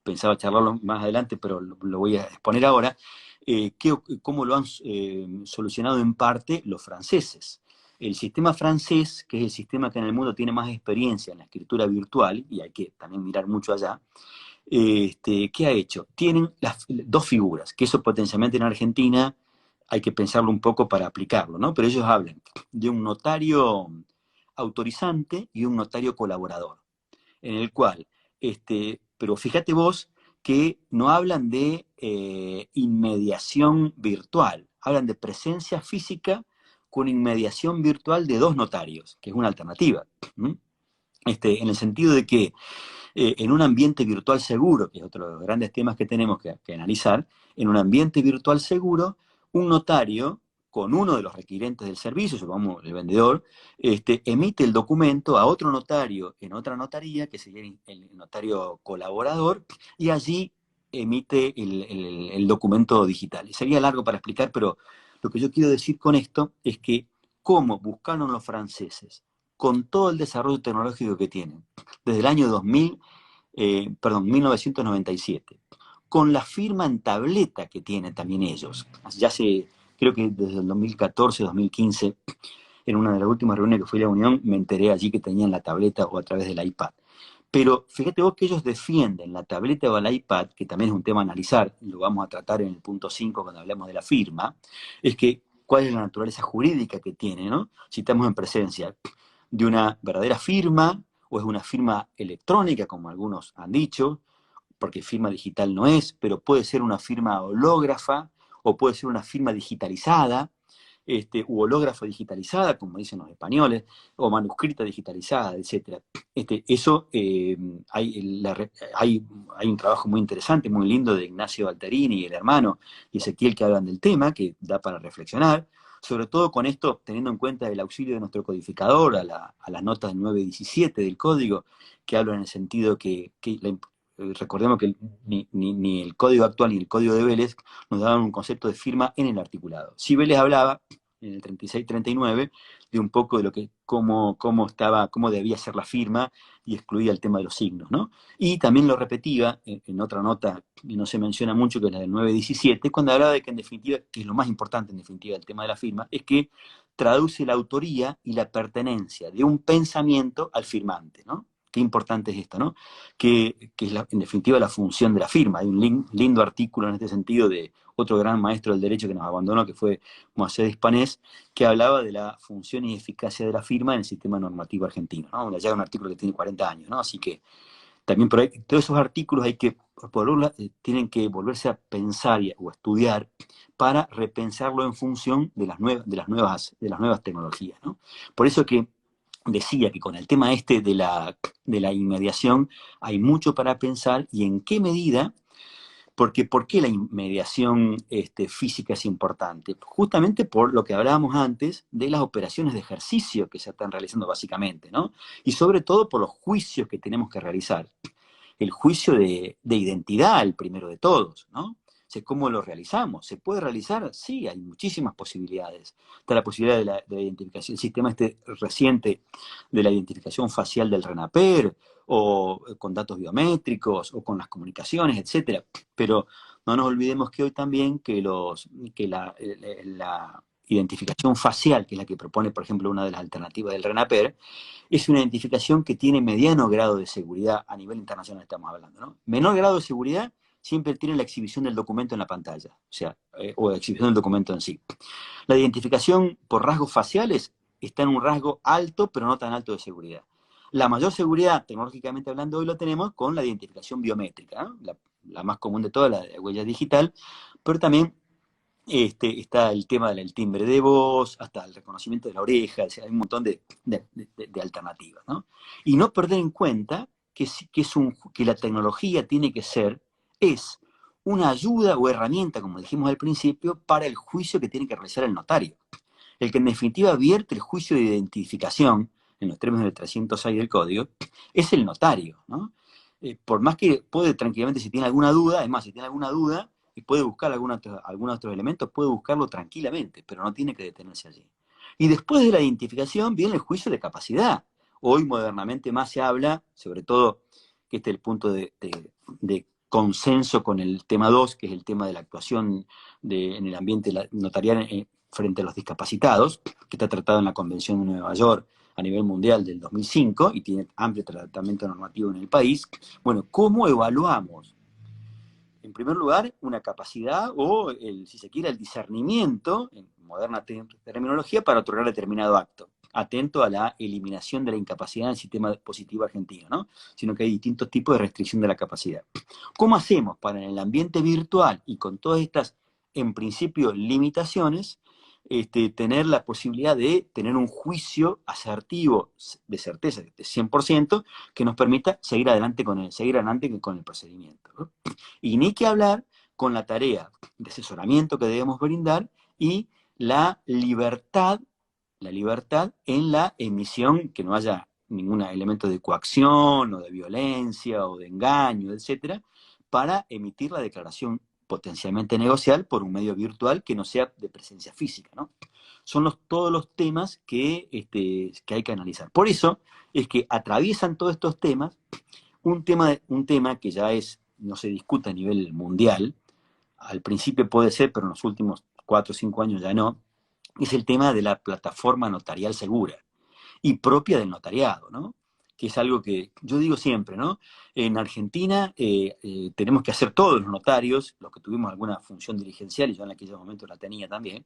pensaba charlarlo más adelante, pero lo voy a exponer ahora, cómo lo han solucionado en parte los franceses. El sistema francés, que es el sistema que en el mundo tiene más experiencia en la escritura virtual, y hay que también mirar mucho allá, ¿qué ha hecho? Tienen las 2 figuras, que eso potencialmente en Argentina hay que pensarlo un poco para aplicarlo, ¿no? Pero ellos hablan de un notario autorizante y un notario colaborador, en el cual, pero fíjate vos que no hablan de inmediación virtual, hablan de presencia física con inmediación virtual de 2 notarios, que es una alternativa. En el sentido de que en un ambiente virtual seguro, que es otro de los grandes temas que tenemos que analizar, en un ambiente virtual seguro, un notario, con uno de los requirentes del servicio, supongamos el vendedor, emite el documento a otro notario en otra notaría, que sería el notario colaborador, y allí emite el documento digital. Y sería largo para explicar, pero lo que yo quiero decir con esto es que cómo buscaron los franceses, con todo el desarrollo tecnológico que tienen, desde el año 1997, con la firma en tableta que tienen también ellos. Ya creo que desde el 2014, 2015, en una de las últimas reuniones que fui a la Unión, me enteré allí que tenían la tableta o a través del iPad. Pero fíjate vos que ellos defienden la tableta o el iPad, que también es un tema a analizar, lo vamos a tratar en el punto 5 cuando hablemos de la firma, es que cuál es la naturaleza jurídica que tiene, ¿no? Si estamos en presencia de una verdadera firma o es una firma electrónica, como algunos han dicho, porque firma digital no es, pero puede ser una firma hológrafa o puede ser una firma digitalizada, u hológrafa digitalizada, como dicen los españoles, o manuscrita digitalizada, etc. Eso, hay un trabajo muy interesante, muy lindo de Ignacio Baltarini y el hermano y Ezequiel que hablan del tema, que da para reflexionar, sobre todo con esto, teniendo en cuenta el auxilio de nuestro codificador, a las notas del 917 del código, que hablan en el sentido recordemos que ni el código actual ni el código de Vélez nos daban un concepto de firma en el articulado. Si Vélez hablaba en el 36-39 de un poco de cómo debía ser la firma y excluía el tema de los signos, ¿no? Y también lo repetía en otra nota que no se menciona mucho, que es la del 917, cuando hablaba de que en definitiva, que es lo más importante en definitiva del tema de la firma, es que traduce la autoría y la pertenencia de un pensamiento al firmante, ¿no? Qué importante es esto, ¿no? Que es en definitiva la función de la firma. Hay un lindo artículo en este sentido de otro gran maestro del derecho que nos abandonó, que fue Moisés Dispanés, que hablaba de la función y eficacia de la firma en el sistema normativo argentino, ¿no? Ya es un artículo que tiene 40 años, ¿no? Así que también todos esos artículos tienen que volverse a pensar o a estudiar para repensarlo en función de las nuevas tecnologías, ¿no? Por eso que decía que con el tema de la inmediación hay mucho para pensar y en qué medida Porque, ¿por qué la inmediación física es importante? Justamente por lo que hablábamos antes de las operaciones de ejercicio que se están realizando básicamente, ¿no? Y sobre todo por los juicios que tenemos que realizar. El juicio de identidad, el primero de todos, ¿no? O sea, ¿cómo lo realizamos? ¿Se puede realizar? Sí, hay muchísimas posibilidades. Está la posibilidad de la identificación, el sistema reciente de la identificación facial del RENAPER, o con datos biométricos, o con las comunicaciones, etcétera. Pero no nos olvidemos que hoy también la identificación facial, que es la que propone, por ejemplo, una de las alternativas del RENAPER, es una identificación que tiene mediano grado de seguridad a nivel internacional, estamos hablando, ¿no? Menor grado de seguridad siempre tiene la exhibición del documento en la pantalla, o sea, o la exhibición del documento en sí. La identificación por rasgos faciales está en un rasgo alto, pero no tan alto de seguridad. La mayor seguridad, tecnológicamente hablando, hoy lo tenemos con la identificación biométrica, ¿no? La más común de todas, la de huella digital, pero también está el tema del timbre de voz, hasta el reconocimiento de la oreja, o sea, hay un montón de alternativas, ¿no? Y no perder en cuenta que la tecnología tiene que es una ayuda o herramienta, como dijimos al principio, para el juicio que tiene que realizar el notario. El que en definitiva vierte el juicio de identificación, en los términos del 306 del código, es el notario, ¿no? Por más que puede tranquilamente, si tiene alguna duda, además, si tiene alguna duda y puede buscar algunos otros elementos, puede buscarlo tranquilamente, pero no tiene que detenerse allí. Y después de la identificación viene el juicio de capacidad. Hoy modernamente más se habla, sobre todo, que este es el punto de consenso con el tema 2, que es el tema de la actuación en el ambiente notarial frente a los discapacitados, que está tratado en la Convención de Nueva York a nivel mundial del 2005 y tiene amplio tratamiento normativo en el país. Bueno, ¿cómo evaluamos? En primer lugar, una capacidad o, si se quiere, el discernimiento, en moderna terminología, para otorgar determinado acto, atento a la eliminación de la incapacidad en el sistema positivo argentino, ¿no? Sino que hay distintos tipos de restricción de la capacidad. ¿Cómo hacemos para en el ambiente virtual y con todas estas, en principio, limitaciones, tener la posibilidad de tener un juicio asertivo de certeza de 100% que nos permita seguir adelante con el procedimiento, ¿no? Y ni que hablar con la tarea de asesoramiento que debemos brindar y la libertad en la emisión, que no haya ningún elemento de coacción o de violencia o de engaño, etcétera, para emitir la declaración potencialmente negocial por un medio virtual que no sea de presencia física, ¿no? Son todos los temas que hay que analizar. Por eso es que atraviesan todos estos temas un tema que ya no se discute a nivel mundial, al principio puede ser, pero en los últimos 4 o 5 años ya no, es el tema de la plataforma notarial segura y propia del notariado, ¿no? Que es algo que yo digo siempre, ¿no? En Argentina tenemos que hacer todos los notarios, los que tuvimos alguna función dirigencial, y yo en aquellos momentos la tenía también,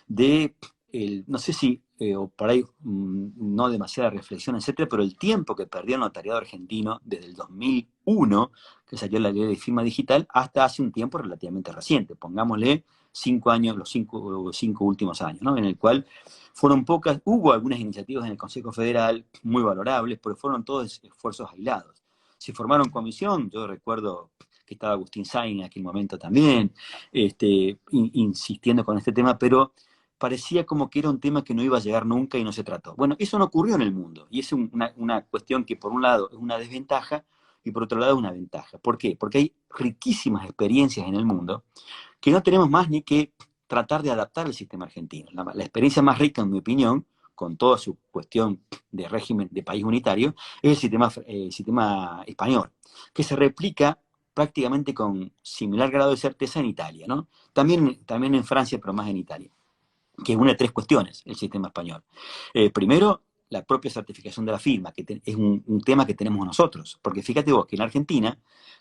no sé si, o por ahí no demasiada reflexión, etcétera, pero el tiempo que perdió el notariado argentino desde el 2001, que salió la ley de firma digital, hasta hace un tiempo relativamente reciente, pongámosle 5 años, los cinco últimos años, ¿no? En el cual fueron pocas, hubo algunas iniciativas en el Consejo Federal muy valorables, pero fueron todos esfuerzos aislados. Se formaron comisión, yo recuerdo que estaba Agustín Sainz en aquel momento también, insistiendo con este tema, pero parecía como que era un tema que no iba a llegar nunca y no se trató. Bueno, eso no ocurrió en el mundo, y es una cuestión que por un lado es una desventaja y por otro lado una ventaja. ¿Por qué? Porque hay riquísimas experiencias en el mundo que no tenemos más ni que tratar de adaptar al sistema argentino. La experiencia más rica, en mi opinión, con toda su cuestión de régimen de país unitario, es el sistema español, que se replica prácticamente con similar grado de certeza en Italia, ¿no? También en Francia, pero más en Italia, que une 3 cuestiones el sistema español. Primero, la propia certificación de la firma, que es un tema que tenemos nosotros, porque fíjate vos que en Argentina,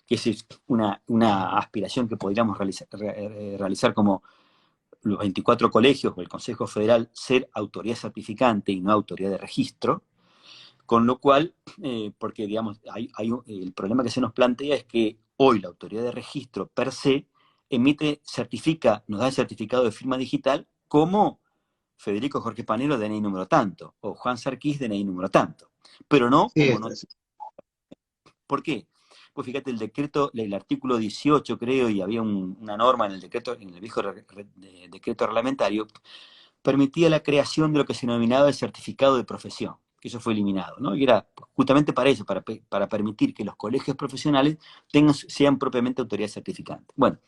que es una aspiración que podríamos realizar como los 24 colegios o el Consejo Federal, ser autoridad certificante y no autoridad de registro, con lo cual, porque digamos, el problema que se nos plantea es que hoy la autoridad de registro per se nos da el certificado de firma digital como Federico Jorge Panero, DNI número tanto, o Juan Sarquís, DNI número tanto, pero no Sí, como no. ¿Por qué? pues fíjate el decreto, el artículo 18 creo, y había una norma en el decreto, en el viejo decreto reglamentario, permitía la creación de lo que se denominaba el certificado de profesión, que eso fue eliminado, ¿no? Y era justamente para eso, para permitir que los colegios profesionales sean propiamente autoridades certificantes. Bueno,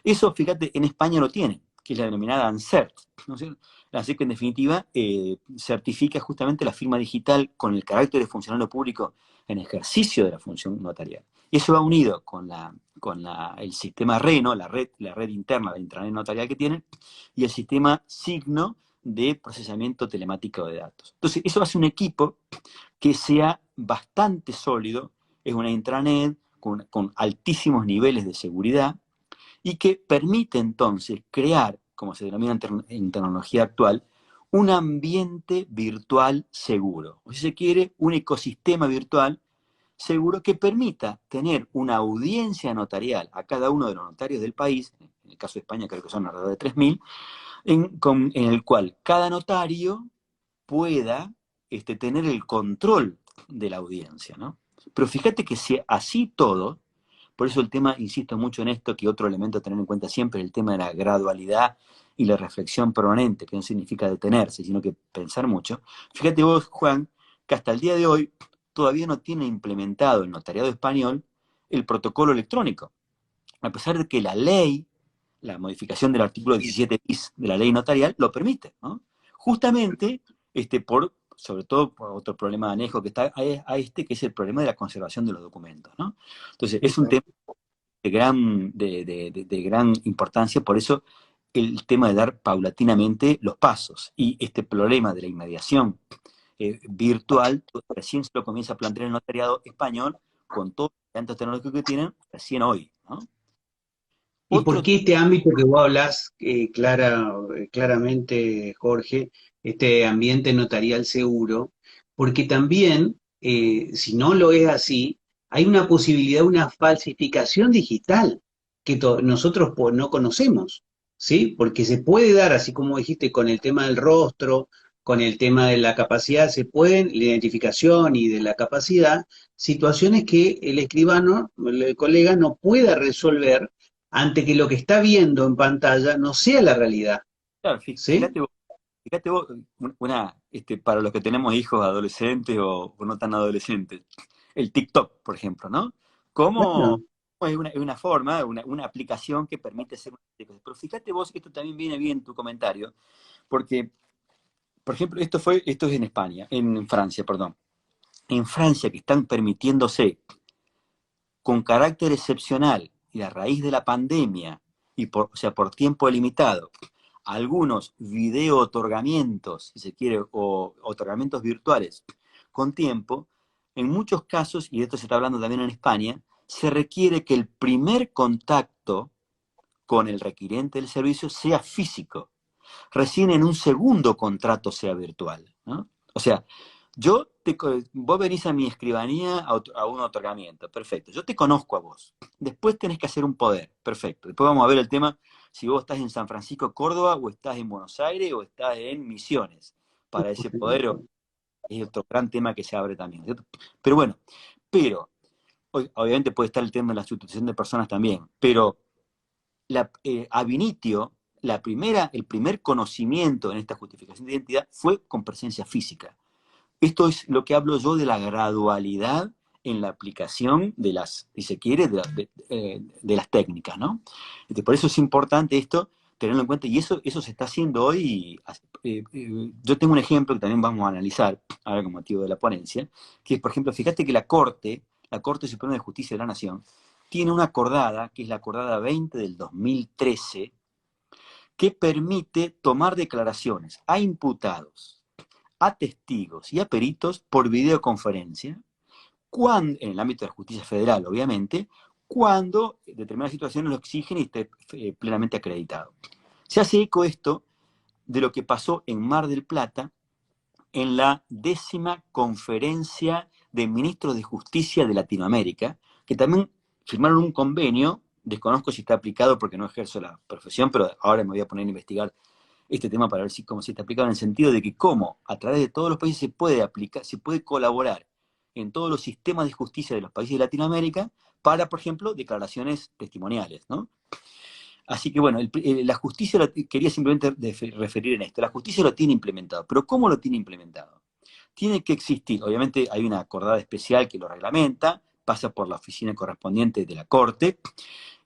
eso, fíjate, en España lo tienen, que es la denominada ANSERT, ¿no es cierto? Así que en definitiva certifica justamente la firma digital con el carácter de funcionario público en ejercicio de la función notarial. Y eso va unido el sistema RENO, la red interna, la intranet notarial que tienen, y el sistema Signo de procesamiento telemático de datos. Entonces, eso hace un equipo que sea bastante sólido, es una intranet con altísimos niveles de seguridad y que permite entonces crear, como se denomina en tecnología actual, un ambiente virtual seguro. O si se quiere, un ecosistema virtual seguro que permita tener una audiencia notarial a cada uno de los notarios del país, en el caso de España creo que son alrededor de 3.000, en el cual cada notario pueda tener el control de la audiencia, ¿no? Pero fíjate que si así todo, por eso el tema, insisto mucho en esto, que otro elemento a tener en cuenta siempre es el tema de la gradualidad y la reflexión permanente, que no significa detenerse, sino que pensar mucho. Fíjate vos, Juan, que hasta el día de hoy todavía no tiene implementado el notariado español el protocolo electrónico, a pesar de que la ley, la modificación del artículo 17 bis de la ley notarial lo permite, ¿no? Justamente sobre todo por otro problema anejo que está que es el problema de la conservación de los documentos, ¿no? Entonces, es un tema de gran importancia, por eso el tema de dar paulatinamente los pasos. Y este problema de la inmediación virtual recién se lo comienza a plantear el notariado español con todos los elementos tecnológicos que tienen recién hoy, ¿no? ¿Y por Otro qué este ámbito que vos hablás claramente, Jorge, este ambiente notarial seguro? Porque también, si no lo es así, hay una posibilidad, una falsificación digital que nosotros no conocemos, ¿sí? Porque se puede dar, así como dijiste, con el tema del rostro, con el tema de la capacidad, la identificación y de la capacidad, situaciones que el escribano, el colega, no pueda resolver ante que lo que está viendo en pantalla no sea la realidad, Claro, ¿sí? fíjate vos, para los que tenemos hijos adolescentes o no tan adolescentes, el TikTok, por ejemplo, ¿no? Claro. ¿Cómo es una forma, una aplicación que permite hacer una serie de cosas? Pero fíjate vos, esto también viene bien en tu comentario, porque, por ejemplo, esto es en España, en Francia, perdón. En Francia, que están permitiéndose con carácter excepcional y a raíz de la pandemia, o sea, por tiempo limitado, algunos video otorgamientos, si se quiere, o otorgamientos virtuales con tiempo, en muchos casos, y esto se está hablando también en España, se requiere que el primer contacto con el requiriente del servicio sea físico. Recién en un segundo contrato sea virtual, ¿no? O sea, vos venís a mi escribanía a un otorgamiento, perfecto. Yo te conozco a vos. Después tenés que hacer un poder, perfecto. Después vamos a ver el tema si vos estás en San Francisco, Córdoba, o estás en Buenos Aires, o estás en Misiones. Para ese poder es otro gran tema que se abre también, ¿cierto? Pero bueno, obviamente puede estar el tema de la sustitución de personas también, pero ab initio, el primer conocimiento en esta justificación de identidad fue con presencia física. Esto es lo que hablo yo de la gradualidad en la aplicación de las, si se quiere, de las técnicas, ¿no? Por eso es importante esto, tenerlo en cuenta, y eso se está haciendo hoy. Yo tengo un ejemplo que también vamos a analizar, ahora con motivo de la ponencia, que es, por ejemplo, fíjate que la Corte Suprema de Justicia de la Nación, tiene una acordada, que es la acordada 20 del 2013, que permite tomar declaraciones a imputados, a testigos y a peritos por videoconferencia, en el ámbito de la justicia federal, obviamente, cuando determinadas situaciones lo exigen y esté plenamente acreditado. Se hace eco esto de lo que pasó en Mar del Plata en la 10ª conferencia de ministros de justicia de Latinoamérica, que también firmaron un convenio, desconozco si está aplicado porque no ejerzo la profesión, pero ahora me voy a poner a investigar este tema para ver cómo se está aplicado, en el sentido de que cómo a través de todos los países se puede aplicar, se puede colaborar en todos los sistemas de justicia de los países de Latinoamérica para, por ejemplo, declaraciones testimoniales, ¿no? Así que bueno, la justicia, quería simplemente referir en esto, la justicia lo tiene implementado, pero ¿cómo lo tiene implementado? Tiene que existir, obviamente hay una acordada especial que lo reglamenta, pasa por la oficina correspondiente de la Corte,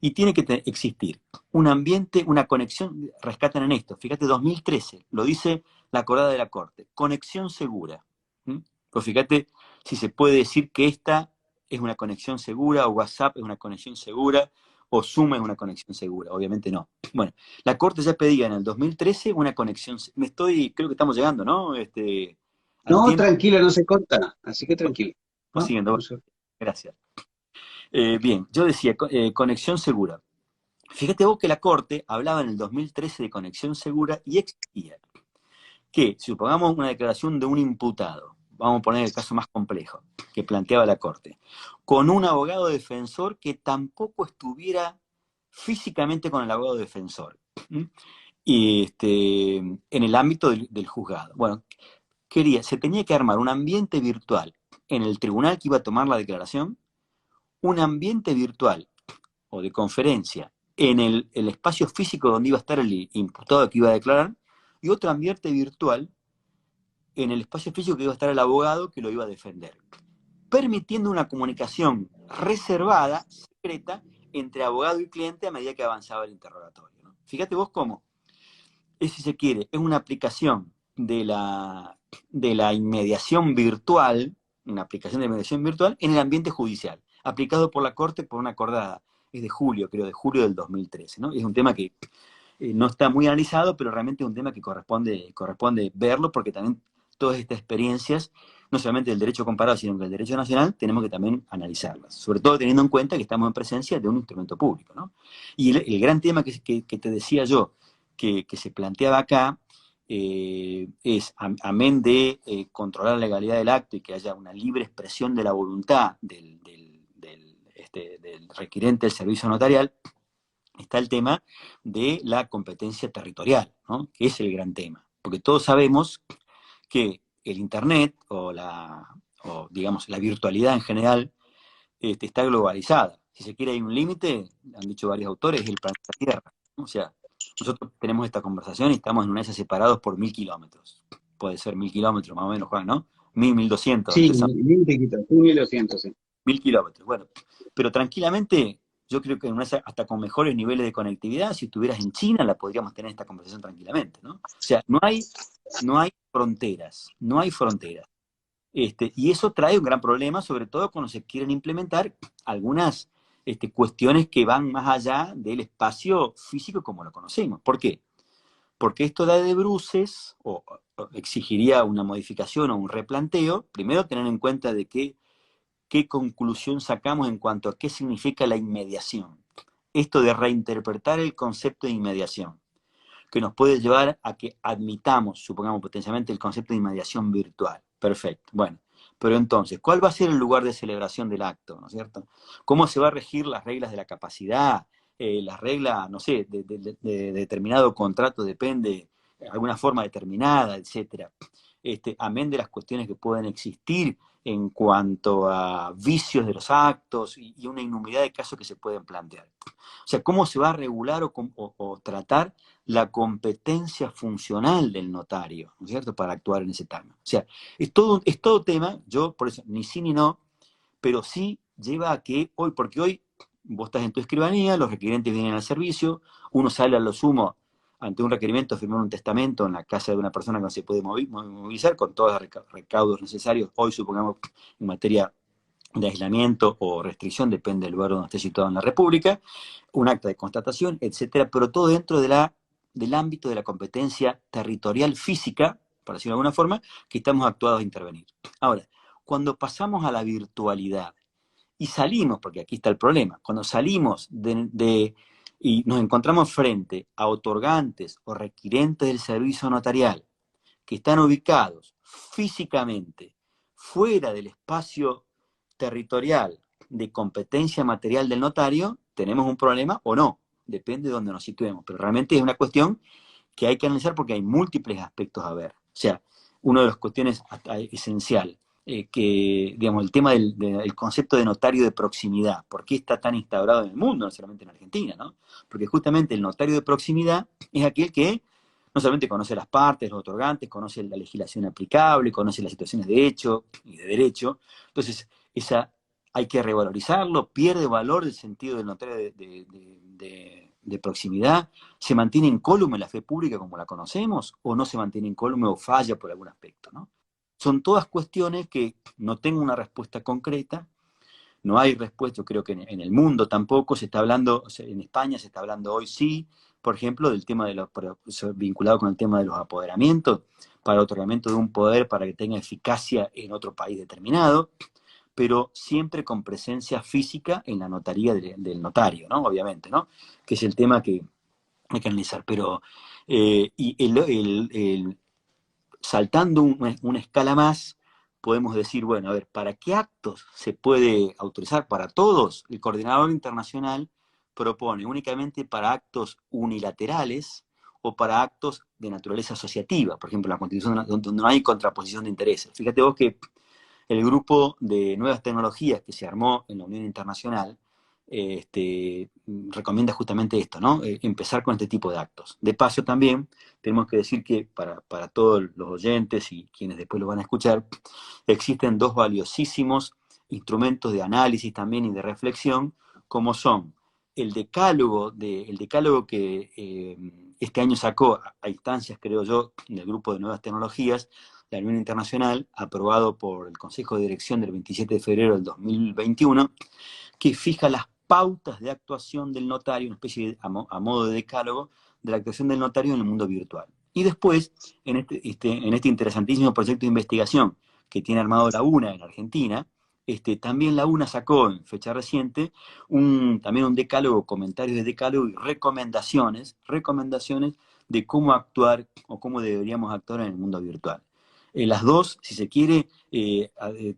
y tiene que existir un ambiente, una conexión, rescatan en esto, fíjate, 2013, lo dice la acordada de la Corte, conexión segura. Pues fíjate si se puede decir que esta es una conexión segura, o WhatsApp es una conexión segura, o Zoom es una conexión segura. Obviamente no. Bueno, la Corte ya pedía en el 2013 una conexión, creo que estamos llegando, ¿no? Al No, tiempo, tranquilo, no se corta, así que tranquilo. vamos ¿No? siguiendo. No se- Gracias. Bien, yo decía, conexión segura. Fíjate vos que la Corte hablaba en el 2013 de conexión segura y exigía que, si supongamos una declaración de un imputado, vamos a poner el caso más complejo que planteaba la Corte, con un abogado defensor que tampoco estuviera físicamente con el abogado defensor, y en el ámbito del juzgado. Bueno, se tenía que armar un ambiente virtual en el tribunal que iba a tomar la declaración, un ambiente virtual o de conferencia en el espacio físico donde iba a estar el imputado que iba a declarar, y otro ambiente virtual en el espacio físico que iba a estar el abogado que lo iba a defender, permitiendo una comunicación reservada, secreta, entre abogado y cliente a medida que avanzaba el interrogatorio, ¿no? Fíjate vos cómo, si se quiere, es una aplicación de la inmediación virtual, una aplicación de inmediación virtual en el ambiente judicial, aplicado por la Corte por una acordada. Es de julio, creo, de julio del 2013, ¿no? Es un tema que no está muy analizado, pero realmente es un tema que corresponde verlo, porque también todas estas experiencias, no solamente del derecho comparado, sino que del derecho nacional, tenemos que también analizarlas, sobre todo teniendo en cuenta que estamos en presencia de un instrumento público, ¿no? Y el gran tema que te decía yo, que se planteaba acá, es, amén de controlar la legalidad del acto y que haya una libre expresión de la voluntad del requirente del servicio notarial, está el tema de la competencia territorial, ¿no? Que es el gran tema. Porque todos sabemos que el Internet o digamos, la virtualidad en general está globalizada. Si se quiere, hay un límite, han dicho varios autores, es el planeta Tierra, ¿no? O sea, nosotros tenemos esta conversación y estamos en una isla separados por 1000 kilómetros. Puede ser 1000 kilómetros, más o menos, Juan, ¿no? 1200, Sí, entre esos bien te quito, sí, 1200, sí. 1000 kilómetros. Bueno, pero tranquilamente, yo creo que hasta con mejores niveles de conectividad, si estuvieras en China, la podríamos tener esta conversación tranquilamente, ¿no? O sea, no hay fronteras, no hay fronteras. Y eso trae un gran problema, sobre todo cuando se quieren implementar algunas cuestiones que van más allá del espacio físico como lo conocemos. ¿Por qué? Porque esto da de bruces, o exigiría una modificación o un replanteo, primero tener en cuenta de que qué conclusión sacamos en cuanto a qué significa la inmediación. Esto de reinterpretar el concepto de inmediación, que nos puede llevar a que admitamos, supongamos potencialmente, el concepto de inmediación virtual. Perfecto. Bueno, pero entonces, ¿cuál va a ser el lugar de celebración del acto? ¿No es cierto? ¿Cómo se va a regir las reglas de la capacidad? Las reglas, no sé, de determinado contrato depende de alguna forma determinada, etcétera. Amén de las cuestiones que pueden existir en cuanto a vicios de los actos y una innumerabilidad de casos que se pueden plantear. O sea, ¿cómo se va a regular o tratar la competencia funcional del notario, ¿no es cierto?, para actuar en ese tema? O sea, es todo tema, yo por eso, ni sí ni no, pero sí lleva a que hoy, porque hoy vos estás en tu escribanía, los requerentes vienen al servicio, uno sale a lo sumo ante un requerimiento, firmar un testamento en la casa de una persona que no se puede movilizar con todos los recaudos necesarios, hoy supongamos en materia de aislamiento o restricción, depende del lugar donde esté situado en la República, un acta de constatación, etcétera, pero todo dentro del ámbito de la competencia territorial física, por decirlo de alguna forma, que estamos actuados a intervenir. Ahora, cuando pasamos a la virtualidad y salimos, porque aquí está el problema, cuando salimos y nos encontramos frente a otorgantes o requirentes del servicio notarial que están ubicados físicamente fuera del espacio territorial de competencia material del notario, tenemos un problema o no, depende de donde nos situemos, pero realmente es una cuestión que hay que analizar porque hay múltiples aspectos a ver. O sea, una de las cuestiones esencial, digamos, el tema del concepto de notario de proximidad. ¿Por qué está tan instaurado en el mundo, no solamente en Argentina, ¿no? Porque justamente el notario de proximidad es aquel que no solamente conoce las partes, los otorgantes, conoce la legislación aplicable, conoce las situaciones de hecho y de derecho. Entonces, hay que revalorizarlo, pierde valor el sentido del notario de proximidad, se mantiene incólume la fe pública como la conocemos, o no se mantiene incólume o falla por algún aspecto, ¿no? Son todas cuestiones que no tengo una respuesta concreta, no hay respuesta, yo creo que en el mundo tampoco se está hablando, o sea, en España se está hablando hoy sí, por ejemplo, del tema de los, vinculado con el tema de los apoderamientos, para el otorgamiento de un poder para que tenga eficacia en otro país determinado, pero siempre con presencia física en la notaría del notario, ¿no? Obviamente, ¿no? Que es el tema que hay que analizar. Pero, saltando una escala más, podemos decir, bueno, a ver, ¿para qué actos se puede autorizar? Para todos. El coordinador internacional propone únicamente para actos unilaterales o para actos de naturaleza asociativa, por ejemplo, la constitución donde no hay contraposición de intereses. Fíjate vos que el grupo de nuevas tecnologías que se armó en la Unión Internacional recomienda justamente esto, ¿no? Empezar con este tipo de actos. De paso también tenemos que decir que para todos los oyentes y quienes después lo van a escuchar, existen dos valiosísimos instrumentos de análisis también y de reflexión, como son el decálogo que este año sacó a instancias, creo yo, del grupo de nuevas tecnologías, la Unión Internacional, aprobado por el Consejo de Dirección del 27 de febrero del 2021, que fija las pautas de actuación del notario, una especie de, a modo de decálogo, de la actuación del notario en el mundo virtual. Y después, en este interesantísimo proyecto de investigación que tiene armado la UNA en Argentina, también la UNA sacó en fecha reciente también un decálogo, comentarios de decálogo y recomendaciones de cómo actuar o cómo deberíamos actuar en el mundo virtual. Las dos, si se quiere,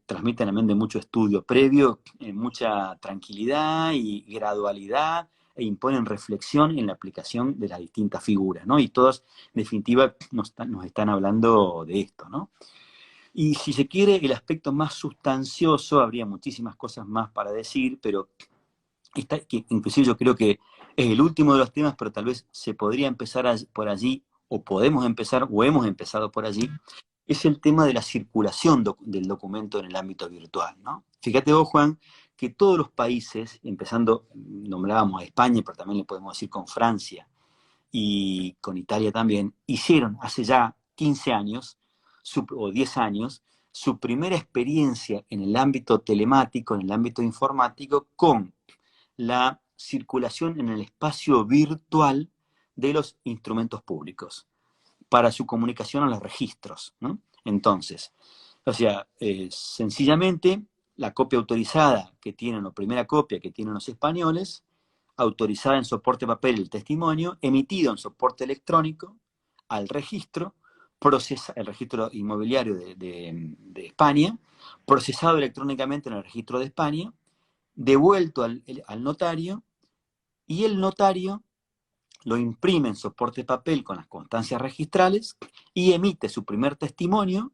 transmiten también de mucho estudio previo, mucha tranquilidad y gradualidad, e imponen reflexión en la aplicación de las distintas figuras, ¿no? Y todas, en definitiva, nos están hablando de esto, ¿no? Y si se quiere, el aspecto más sustancioso, habría muchísimas cosas más para decir, pero que inclusive yo creo que es el último de los temas, pero tal vez se podría empezar por allí, o podemos empezar, o hemos empezado por allí, es el tema de la circulación del documento en el ámbito virtual, ¿no? Fíjate vos, Juan, que todos los países, empezando, nombrábamos a España, pero también le podemos decir con Francia y con Italia también, hicieron hace ya 15 años o 10 años su primera experiencia en el ámbito telemático, en el ámbito informático, con la circulación en el espacio virtual de los instrumentos públicos para su comunicación a los registros, ¿no? Entonces, o sea, sencillamente la copia autorizada que tienen, o primera copia que tienen los españoles, autorizada en soporte papel el testimonio, emitido en soporte electrónico al registro, el registro inmobiliario de España, procesado electrónicamente en el registro de España, devuelto al notario, y el notario lo imprime en soporte papel con las constancias registrales y emite su primer testimonio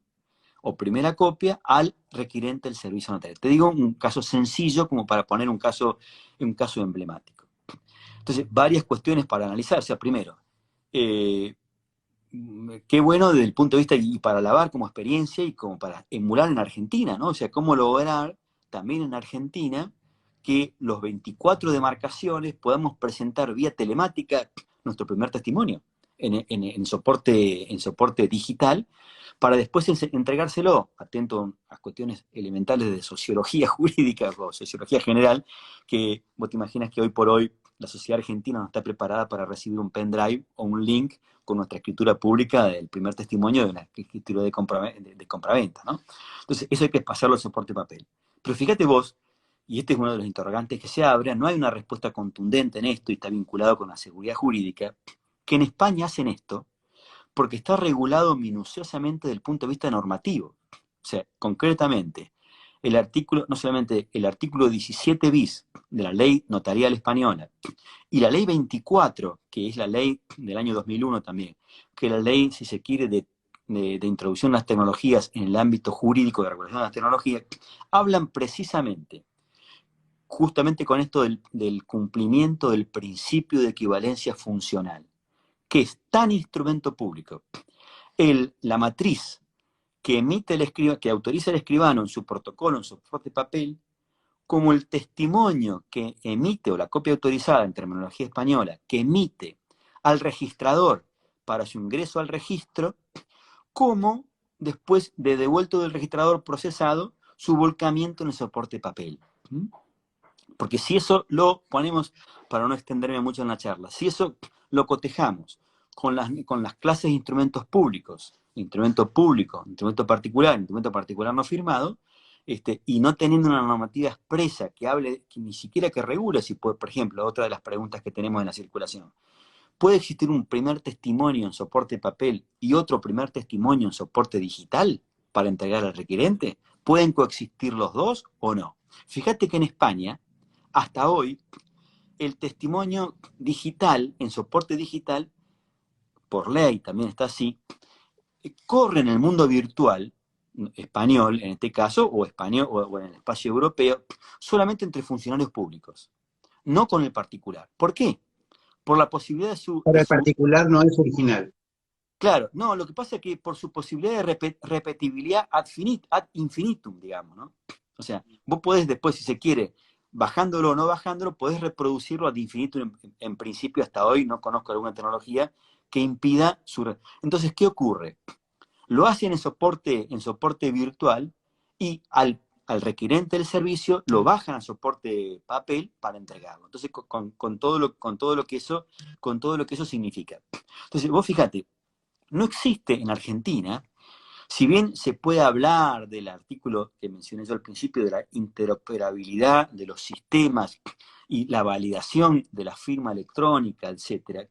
o primera copia al requirente del servicio notario. Te digo un caso sencillo como para poner un caso emblemático. Entonces, varias cuestiones para analizar. O sea, primero, qué bueno desde el punto de vista, y para alabar como experiencia y como para emular en Argentina, ¿no? O sea, cómo lograr también en Argentina que los 24 demarcaciones podamos presentar vía telemática nuestro primer testimonio en soporte digital, para después entregárselo, atento a cuestiones elementales de sociología jurídica o sociología general, que vos te imaginas que hoy por hoy la sociedad argentina no está preparada para recibir un pendrive o un link con nuestra escritura pública del primer testimonio de una escritura de compraventa, ¿no? Entonces, eso hay que pasarlo al soporte papel. Pero fíjate vos, y este es uno de los interrogantes que se abre, no hay una respuesta contundente en esto, y está vinculado con la seguridad jurídica, que en España hacen esto porque está regulado minuciosamente desde el punto de vista normativo. O sea, concretamente, no solamente el artículo 17 bis de la ley notarial española y la ley 24, que es la ley del año 2001 también, que es la ley, si se quiere, de introducción de las tecnologías en el ámbito jurídico de regulación de las tecnologías, hablan precisamente, justamente con esto del cumplimiento del principio de equivalencia funcional, que es tan instrumento público. La matriz que emite que autoriza el escribano en su protocolo, en su soporte de papel, como el testimonio que emite, o la copia autorizada en terminología española, que emite al registrador para su ingreso al registro, como después de devuelto del registrador procesado, su volcamiento en el soporte de papel. Porque si eso lo ponemos, para no extenderme mucho en la charla, si eso lo cotejamos con las clases de instrumentos públicos, instrumento público, instrumento particular no firmado, y no teniendo una normativa expresa que hable, que ni siquiera que regule, si puede, por ejemplo, otra de las preguntas que tenemos en la circulación, ¿puede existir un primer testimonio en soporte de papel y otro primer testimonio en soporte digital para entregar al requerente? ¿Pueden coexistir los dos o no? Fíjate que en España, hasta hoy, el testimonio digital, en soporte digital, por ley también está así, corre en el mundo virtual, español en este caso, o español, o en el espacio europeo, solamente entre funcionarios públicos, no con el particular. ¿Por qué? Por la posibilidad Para el particular no es original. Claro, no, lo que pasa es que por su posibilidad de repetibilidad ad infinitum, digamos, ¿no? O sea, vos podés después, si se quiere, bajándolo o no bajándolo, podés reproducirlo ad infinitum. En principio, hasta hoy no conozco alguna tecnología que impida su... Entonces, ¿qué ocurre? Lo hacen en soporte virtual y al requerente del servicio lo bajan a soporte papel para entregarlo. Entonces, con todo lo que eso significa. Entonces, vos fíjate, no existe en Argentina, si bien se puede hablar del artículo que mencioné yo al principio, de la interoperabilidad de los sistemas y la validación de la firma electrónica, etcétera,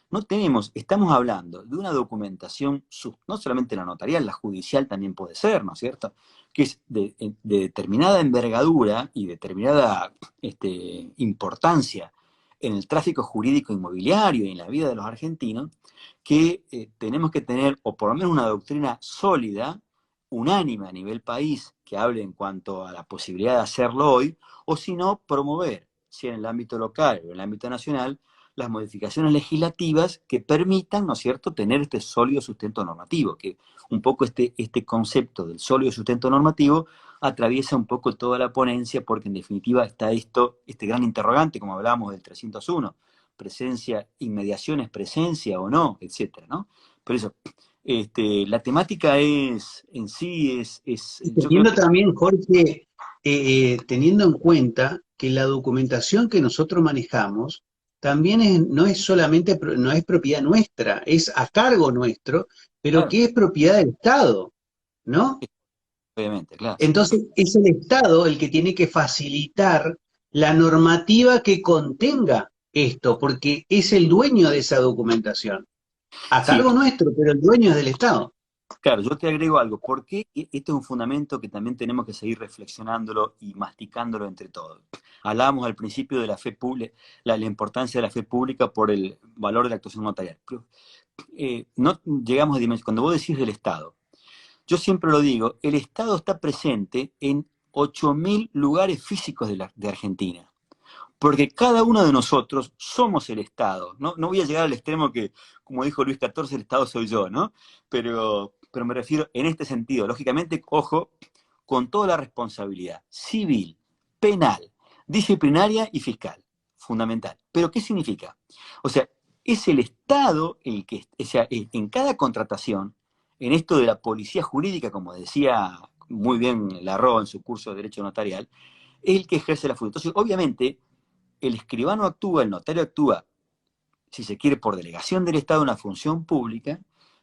no tenemos, estamos hablando de una documentación, no solamente la notarial, la judicial también puede ser, ¿no es cierto?, que es de determinada envergadura y determinada importancia en el tráfico jurídico inmobiliario y en la vida de los argentinos, que tenemos que tener, o por lo menos una doctrina sólida, unánime a nivel país, que hable en cuanto a la posibilidad de hacerlo hoy, o si no, promover, si en el ámbito local o en el ámbito nacional, las modificaciones legislativas que permitan, ¿no es cierto?, tener este sólido sustento normativo, que un poco este concepto del sólido sustento normativo atraviesa un poco toda la ponencia, porque en definitiva está este gran interrogante, como hablábamos del 301, presencia, inmediaciones, presencia o no, etcétera, ¿no? Por eso, la temática es, en sí, yo creo Teniendo que... también, Jorge, teniendo en cuenta que la documentación que nosotros manejamos también no es solamente, no es propiedad nuestra, es a cargo nuestro, pero Claro, que es propiedad del Estado, ¿no? obviamente, claro. Entonces es el Estado el que tiene que facilitar la normativa que contenga esto, porque es el dueño de esa documentación. A Sí, cargo nuestro, pero el dueño es del Estado. claro, yo te agrego algo, porque este es un fundamento que también tenemos que seguir reflexionándolo y masticándolo entre todos. Hablábamos al principio de la fe pública, la importancia de la fe pública por el valor de la actuación notarial. Pero, no llegamos a dimensionar, cuando vos decís del Estado, yo siempre lo digo, el Estado está presente en 8.000 lugares físicos de Argentina. Porque cada uno de nosotros somos el Estado. No voy a llegar al extremo que, como dijo Luis XIV, el Estado soy yo, ¿no? Pero me refiero en este sentido. Lógicamente, ojo, con toda la responsabilidad civil, penal, disciplinaria y fiscal. Fundamental. ¿Pero qué significa? O sea, es el Estado el que, o sea, en cada contratación, en esto de la policía jurídica, como decía muy bien Larroa en su curso de Derecho Notarial, es el que ejerce la función. Entonces, obviamente, el escribano actúa, el notario actúa, si se quiere, por delegación del Estado en una función pública,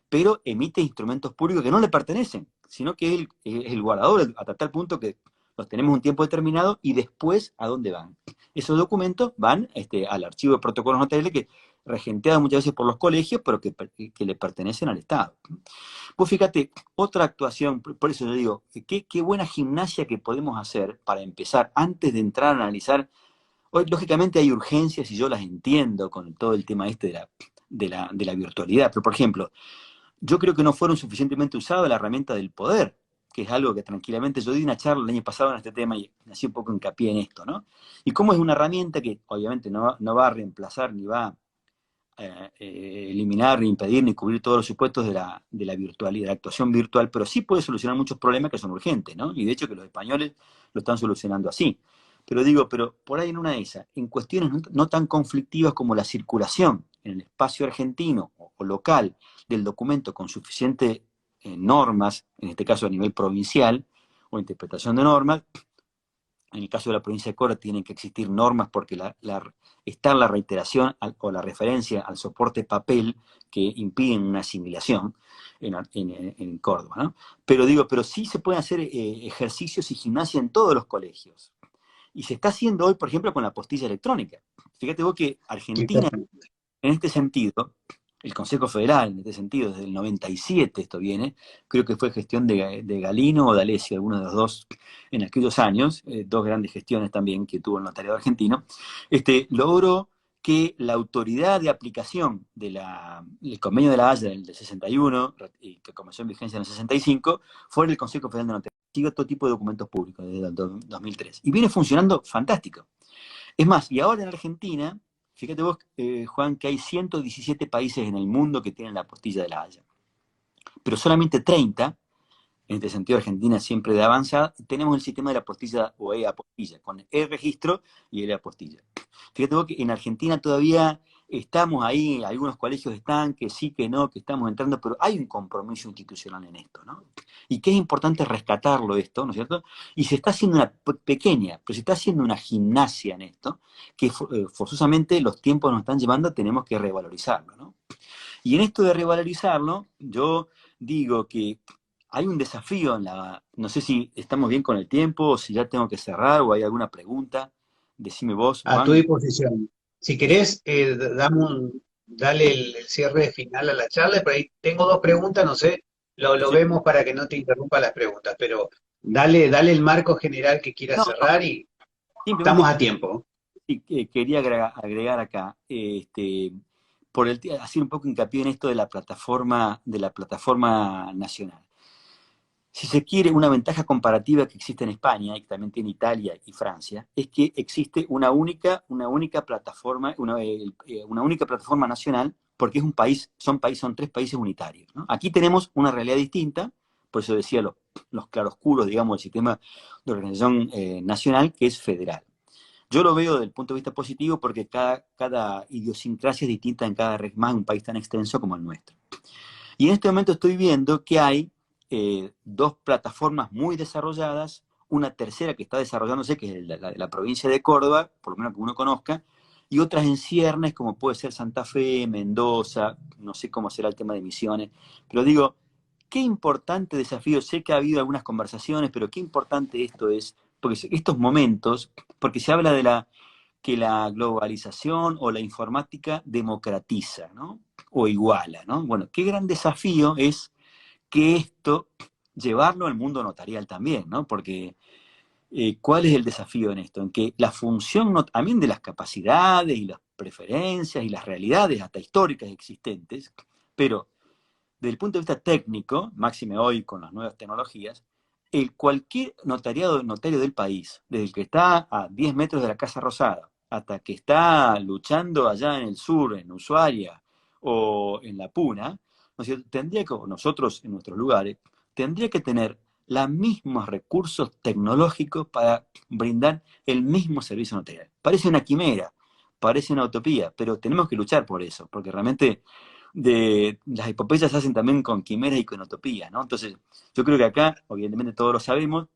pero emite instrumentos públicos que no le pertenecen, sino que él es el guardador hasta tal punto que los tenemos un tiempo determinado y después, ¿a dónde van? Esos documentos van al archivo de protocolos notariales que regenteados muchas veces por los colegios, pero que le pertenecen al Estado. Pues fíjate, otra actuación, por eso yo digo, qué buena gimnasia que podemos hacer para empezar, antes de entrar a analizar. Hoy, lógicamente, hay urgencias y yo las entiendo con todo el tema de la virtualidad. Pero, por ejemplo, yo creo que no fueron suficientemente usadas la herramienta del poder, que es algo que tranquilamente, yo di una charla el año pasado en este tema y hacía un poco hincapié en esto, ¿no? Y cómo es una herramienta que obviamente no va a reemplazar ni va eliminar, ni impedir, ni cubrir todos los supuestos de la virtualidad, de la actuación virtual, pero sí puede solucionar muchos problemas que son urgentes, ¿no? Y de hecho que los españoles lo están solucionando así. Pero digo, pero por ahí en una de esas, en cuestiones no tan conflictivas como la circulación en el espacio argentino o local del documento con suficientes normas, en este caso a nivel provincial, o interpretación de normas, en el caso de la provincia de Córdoba tienen que existir normas porque está la reiteración o la referencia al soporte papel que impiden una asimilación en Córdoba, ¿no? Pero digo, pero sí se pueden hacer ejercicios y gimnasia en todos los colegios. Y se está haciendo hoy, por ejemplo, con la postilla electrónica. Fíjate vos que Argentina, Exactamente. en este sentido, el Consejo Federal, en este sentido, desde el 97 esto viene, creo que fue gestión de Galino o de Alessio, alguno de los dos en aquellos años, dos grandes gestiones también que tuvo el notariado argentino, logró que la autoridad de aplicación del convenio de la Haya del 61, y que comenzó en vigencia en el 65, fuera el Consejo Federal de Notariado. Sigue todo tipo de documentos públicos desde el 2003. Y viene funcionando fantástico. Es más, y ahora en Argentina, fíjate vos, Juan, que hay 117 países en el mundo que tienen la postilla de la Haya, pero solamente 30, en este sentido Argentina siempre de avanzada, tenemos el sistema de la postilla o e-apostilla, con e-registro y e-apostilla. Fíjate vos que en Argentina todavía estamos ahí, algunos colegios están, que sí, que no, que estamos entrando, pero hay un compromiso institucional en esto, ¿no? Y que es importante rescatarlo esto, ¿no es cierto? Y se está haciendo una pequeña, pero se está haciendo una gimnasia en esto, que forzosamente los tiempos nos están llevando, tenemos que revalorizarlo, ¿no? Y en esto de revalorizarlo, yo digo que hay un desafío en la... No sé si estamos bien con el tiempo, o si ya tengo que cerrar, o hay alguna pregunta. Decime vos, A tu Juan. disposición. Si querés, dale el cierre final a la charla. Por ahí tengo dos preguntas, no sé, lo Sí. vemos para que no te interrumpa las preguntas, pero dale el marco general que quieras No, no, cerrar y estamos simplemente a tiempo. sí, quería agregar acá, hacer un poco hincapié en esto de la plataforma nacional. Si se quiere, una ventaja comparativa que existe en España y que también tiene Italia y Francia es que existe una única plataforma, una única plataforma nacional, porque es un país, son tres países unitarios, ¿no? Aquí tenemos una realidad distinta, por eso decía los claroscuros, digamos, del sistema de organización nacional, que es federal. Yo lo veo desde el punto de vista positivo porque cada idiosincrasia es distinta en cada región, más un país tan extenso como el nuestro. Y en este momento estoy viendo que hay dos plataformas muy desarrolladas, una tercera que está desarrollándose, que es la de la provincia de Córdoba, por lo menos que uno conozca, y otras en ciernes, como puede ser Santa Fe, Mendoza, no sé cómo será el tema de Misiones, pero digo, qué importante desafío, sé que ha habido algunas conversaciones, pero qué importante esto es, porque estos momentos, porque se habla de que la globalización o la informática democratiza, ¿no? O iguala, ¿no? Bueno, qué gran desafío es que esto, llevarlo al mundo notarial también, ¿no? Porque, ¿cuál es el desafío en esto? En que la función, también de las capacidades y las preferencias y las realidades hasta históricas existentes, pero desde el punto de vista técnico, máxime hoy con las nuevas tecnologías, cualquier notario del país, desde el que está a 10 metros de la Casa Rosada, hasta que está luchando allá en el sur, en Ushuaia o en La Puna, ¿no es cierto? Tendría que, o nosotros en nuestros lugares, tendría que tener los mismos recursos tecnológicos para brindar el mismo servicio notarial. Parece una quimera, parece una utopía, pero tenemos que luchar por eso, porque realmente las epopeyas se hacen también con quimeras y con utopías, ¿no? Entonces, yo creo que acá, obviamente todos lo sabemos,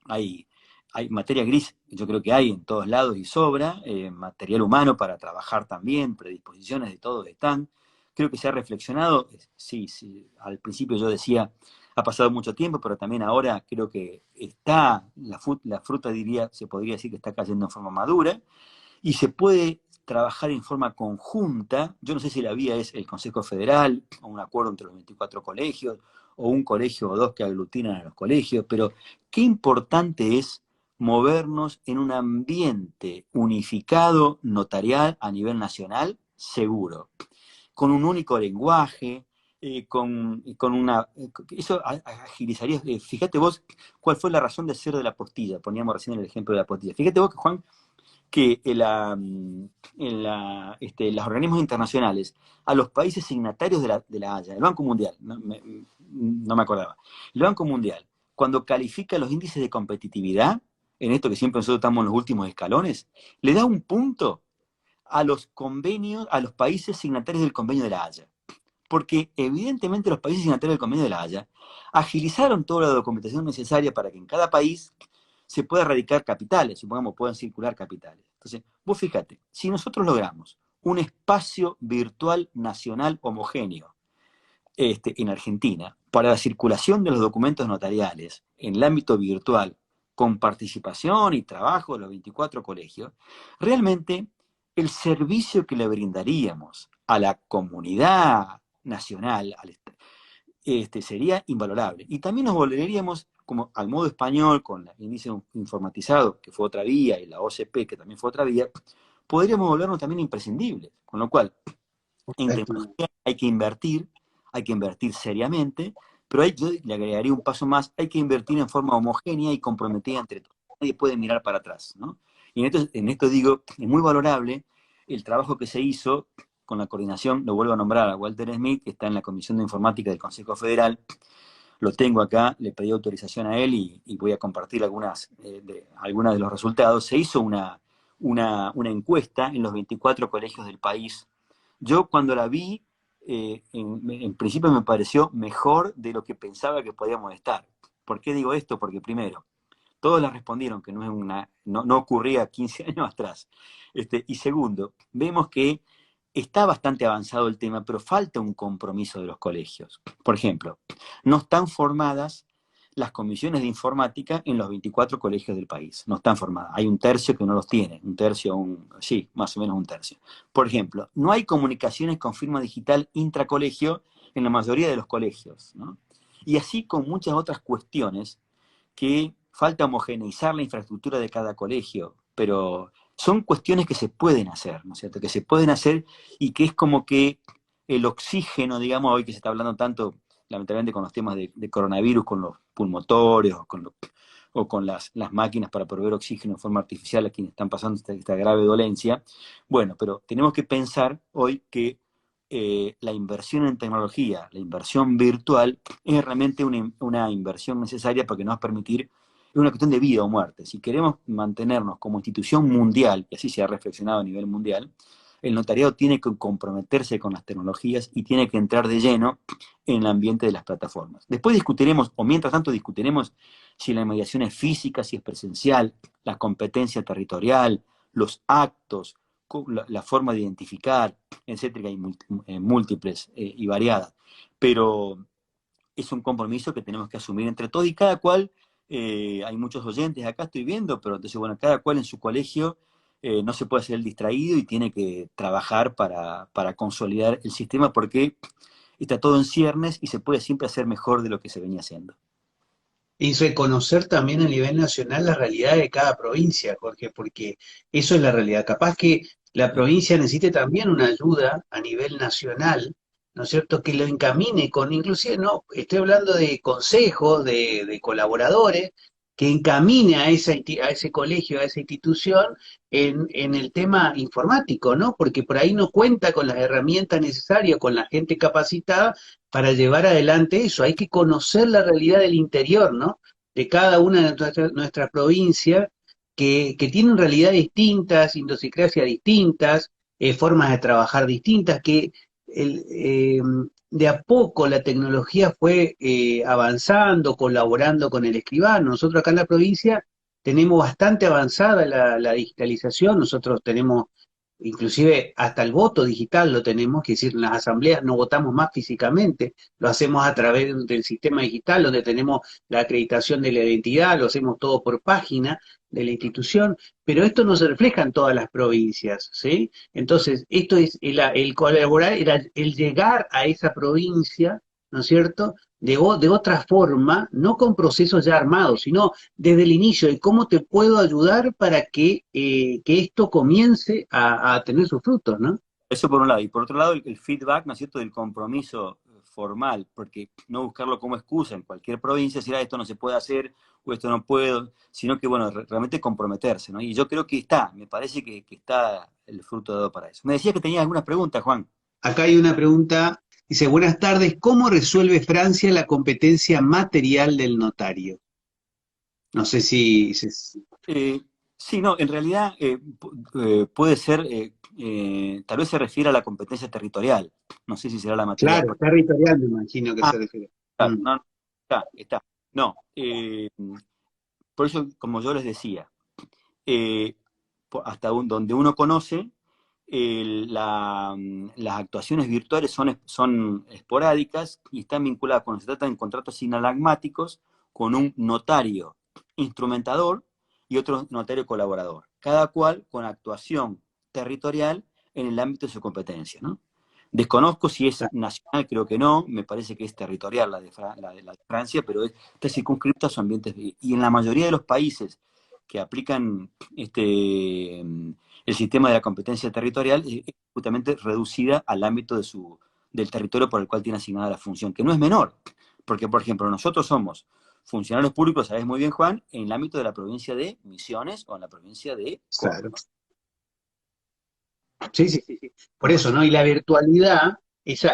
hay, hay materia gris, yo creo que hay en todos lados y sobra, material humano para trabajar también, predisposiciones de todos están. Creo que se ha reflexionado, sí, sí, al principio yo decía, ha pasado mucho tiempo, pero también ahora creo que está, la fruta diría, se podría decir que está cayendo en forma madura, y se puede trabajar en forma conjunta. Yo no sé si la vía es el Consejo Federal, o un acuerdo entre los 24 colegios, o un colegio o dos que aglutinan a los colegios, pero qué importante es movernos en un ambiente unificado notarial a nivel nacional seguro, con un único lenguaje, con una... Eso agilizaría. Fíjate vos cuál fue la razón de ser de la apostilla. Poníamos recién el ejemplo de la apostilla. Fíjate vos, Juan, que los organismos internacionales, a los países signatarios de la Haya, el Banco Mundial, no me acordaba, el Banco Mundial, cuando califica los índices de competitividad, en esto que siempre nosotros estamos en los últimos escalones, le da un punto a los convenios, a los países signatarios del convenio de la Haya. Porque evidentemente los países signatarios del convenio de la Haya agilizaron toda la documentación necesaria para que en cada país se pueda radicar capitales, supongamos, puedan circular capitales. Entonces, vos fíjate, si nosotros logramos un espacio virtual nacional homogéneo en Argentina para la circulación de los documentos notariales en el ámbito virtual, con participación y trabajo de los 24 colegios, realmente el servicio que le brindaríamos a la comunidad nacional sería invalorable. Y también nos volveríamos como al modo español, con el índice informatizado, que fue otra vía, y la OCP, que también fue otra vía, podríamos volvernos también imprescindibles. Con lo cual, en tecnología hay que invertir seriamente, pero yo le agregaría un paso más, hay que invertir en forma homogénea y comprometida entre todos. Nadie puede mirar para atrás, ¿no? Y en esto digo, es muy valorable el trabajo que se hizo con la coordinación, lo vuelvo a nombrar a Walter Smith, que está en la Comisión de Informática del Consejo Federal. Lo tengo acá, le pedí autorización a él y voy a compartir algunas de los resultados. Se hizo una encuesta en los 24 colegios del país. Yo cuando la vi, en principio me pareció mejor de lo que pensaba que podíamos estar. ¿Por qué digo esto? Porque primero, todos la respondieron que no ocurría 15 años atrás. Y segundo, vemos que está bastante avanzado el tema, pero falta un compromiso de los colegios. Por ejemplo, no están formadas las comisiones de informática en los 24 colegios del país. No están formadas. Hay un tercio que no los tiene. Sí, más o menos un tercio. Por ejemplo, no hay comunicaciones con firma digital intracolegio en la mayoría de los colegios, ¿no? Y así con muchas otras cuestiones que falta homogeneizar la infraestructura de cada colegio, pero son cuestiones que se pueden hacer, ¿no es cierto? Que se pueden hacer y que es como que el oxígeno, digamos, hoy que se está hablando tanto, lamentablemente, con los temas de coronavirus, con los pulmotorios o con las máquinas para proveer oxígeno en forma artificial a quienes están pasando esta grave dolencia. Bueno, pero tenemos que pensar hoy que la inversión en tecnología, la inversión virtual, es realmente una inversión necesaria porque nos va a permitir, es una cuestión de vida o muerte. Si queremos mantenernos como institución mundial, y así se ha reflexionado a nivel mundial, el notariado tiene que comprometerse con las tecnologías y tiene que entrar de lleno en el ambiente de las plataformas. Después discutiremos, o mientras tanto discutiremos, si la mediación es física, si es presencial, la competencia territorial, los actos, la forma de identificar, etcétera, y múltiples y variadas. Pero es un compromiso que tenemos que asumir entre todos y cada cual. Hay muchos oyentes acá, estoy viendo, pero entonces, bueno, cada cual en su colegio no se puede hacer el distraído y tiene que trabajar para consolidar el sistema porque está todo en ciernes y se puede siempre hacer mejor de lo que se venía haciendo. Y reconocer también a nivel nacional la realidad de cada provincia, Jorge, porque eso es la realidad. Capaz que la provincia necesite también una ayuda a nivel nacional, ¿no es cierto? Que lo encamine con, inclusive, no, estoy hablando de consejos, de colaboradores, que encamine a ese colegio, a esa institución en el tema informático, ¿no? Porque por ahí no cuenta con las herramientas necesarias, con la gente capacitada para llevar adelante eso. Hay que conocer la realidad del interior, ¿no? De cada una de nuestras provincias, que tienen realidades distintas, idiosincrasias distintas, formas de trabajar distintas, que de a poco la tecnología fue avanzando, colaborando con el escribano. Nosotros acá en la provincia tenemos bastante avanzada la digitalización, nosotros tenemos inclusive hasta el voto digital lo tenemos, que decir, en las asambleas no votamos más físicamente, lo hacemos a través del sistema digital, donde tenemos la acreditación de la identidad, lo hacemos todo por página de la institución, pero esto no se refleja en todas las provincias, ¿sí? Entonces, esto es el colaborar, era el llegar a esa provincia, ¿no es cierto? De otra forma, no con procesos ya armados, sino desde el inicio de cómo te puedo ayudar para que esto comience a tener sus frutos, ¿no? Eso por un lado. Y por otro lado, el feedback, ¿no es cierto?, del compromiso formal, porque no buscarlo como excusa en cualquier provincia, decir, esto no se puede hacer, o esto no puedo, sino que, bueno, realmente comprometerse, ¿no? Y yo creo que me parece que está el fruto dado para eso. Me decía que tenía algunas preguntas, Juan. Acá hay una pregunta, dice, buenas tardes, ¿cómo resuelve Francia la competencia material del notario? No sé si. Eh, sí, no, en realidad puede ser, tal vez se refiere a la competencia territorial, no sé si será la material. Claro, territorial me imagino que Ah, se refiere. claro, Mm. no, está. No, por eso, como yo les decía, eh, donde uno conoce, las actuaciones virtuales son esporádicas y están vinculadas, cuando se trata de contratos sinalagmáticos, con un notario instrumentador y otro notario colaborador, cada cual con actuación territorial en el ámbito de su competencia, ¿no? Desconozco si es nacional, creo que no, me parece que es territorial la de Francia, pero está circunscripta a su ambiente. Y en la mayoría de los países que aplican el sistema de la competencia territorial es justamente reducida al ámbito del territorio por el cual tiene asignada la función, que no es menor, porque, por ejemplo, nosotros somos funcionarios públicos, sabes muy bien, Juan, en el ámbito de la provincia de Misiones o en la provincia de Claro. Córdoba. Sí, sí, sí, sí. Por eso, ¿no? Y la virtualidad, ese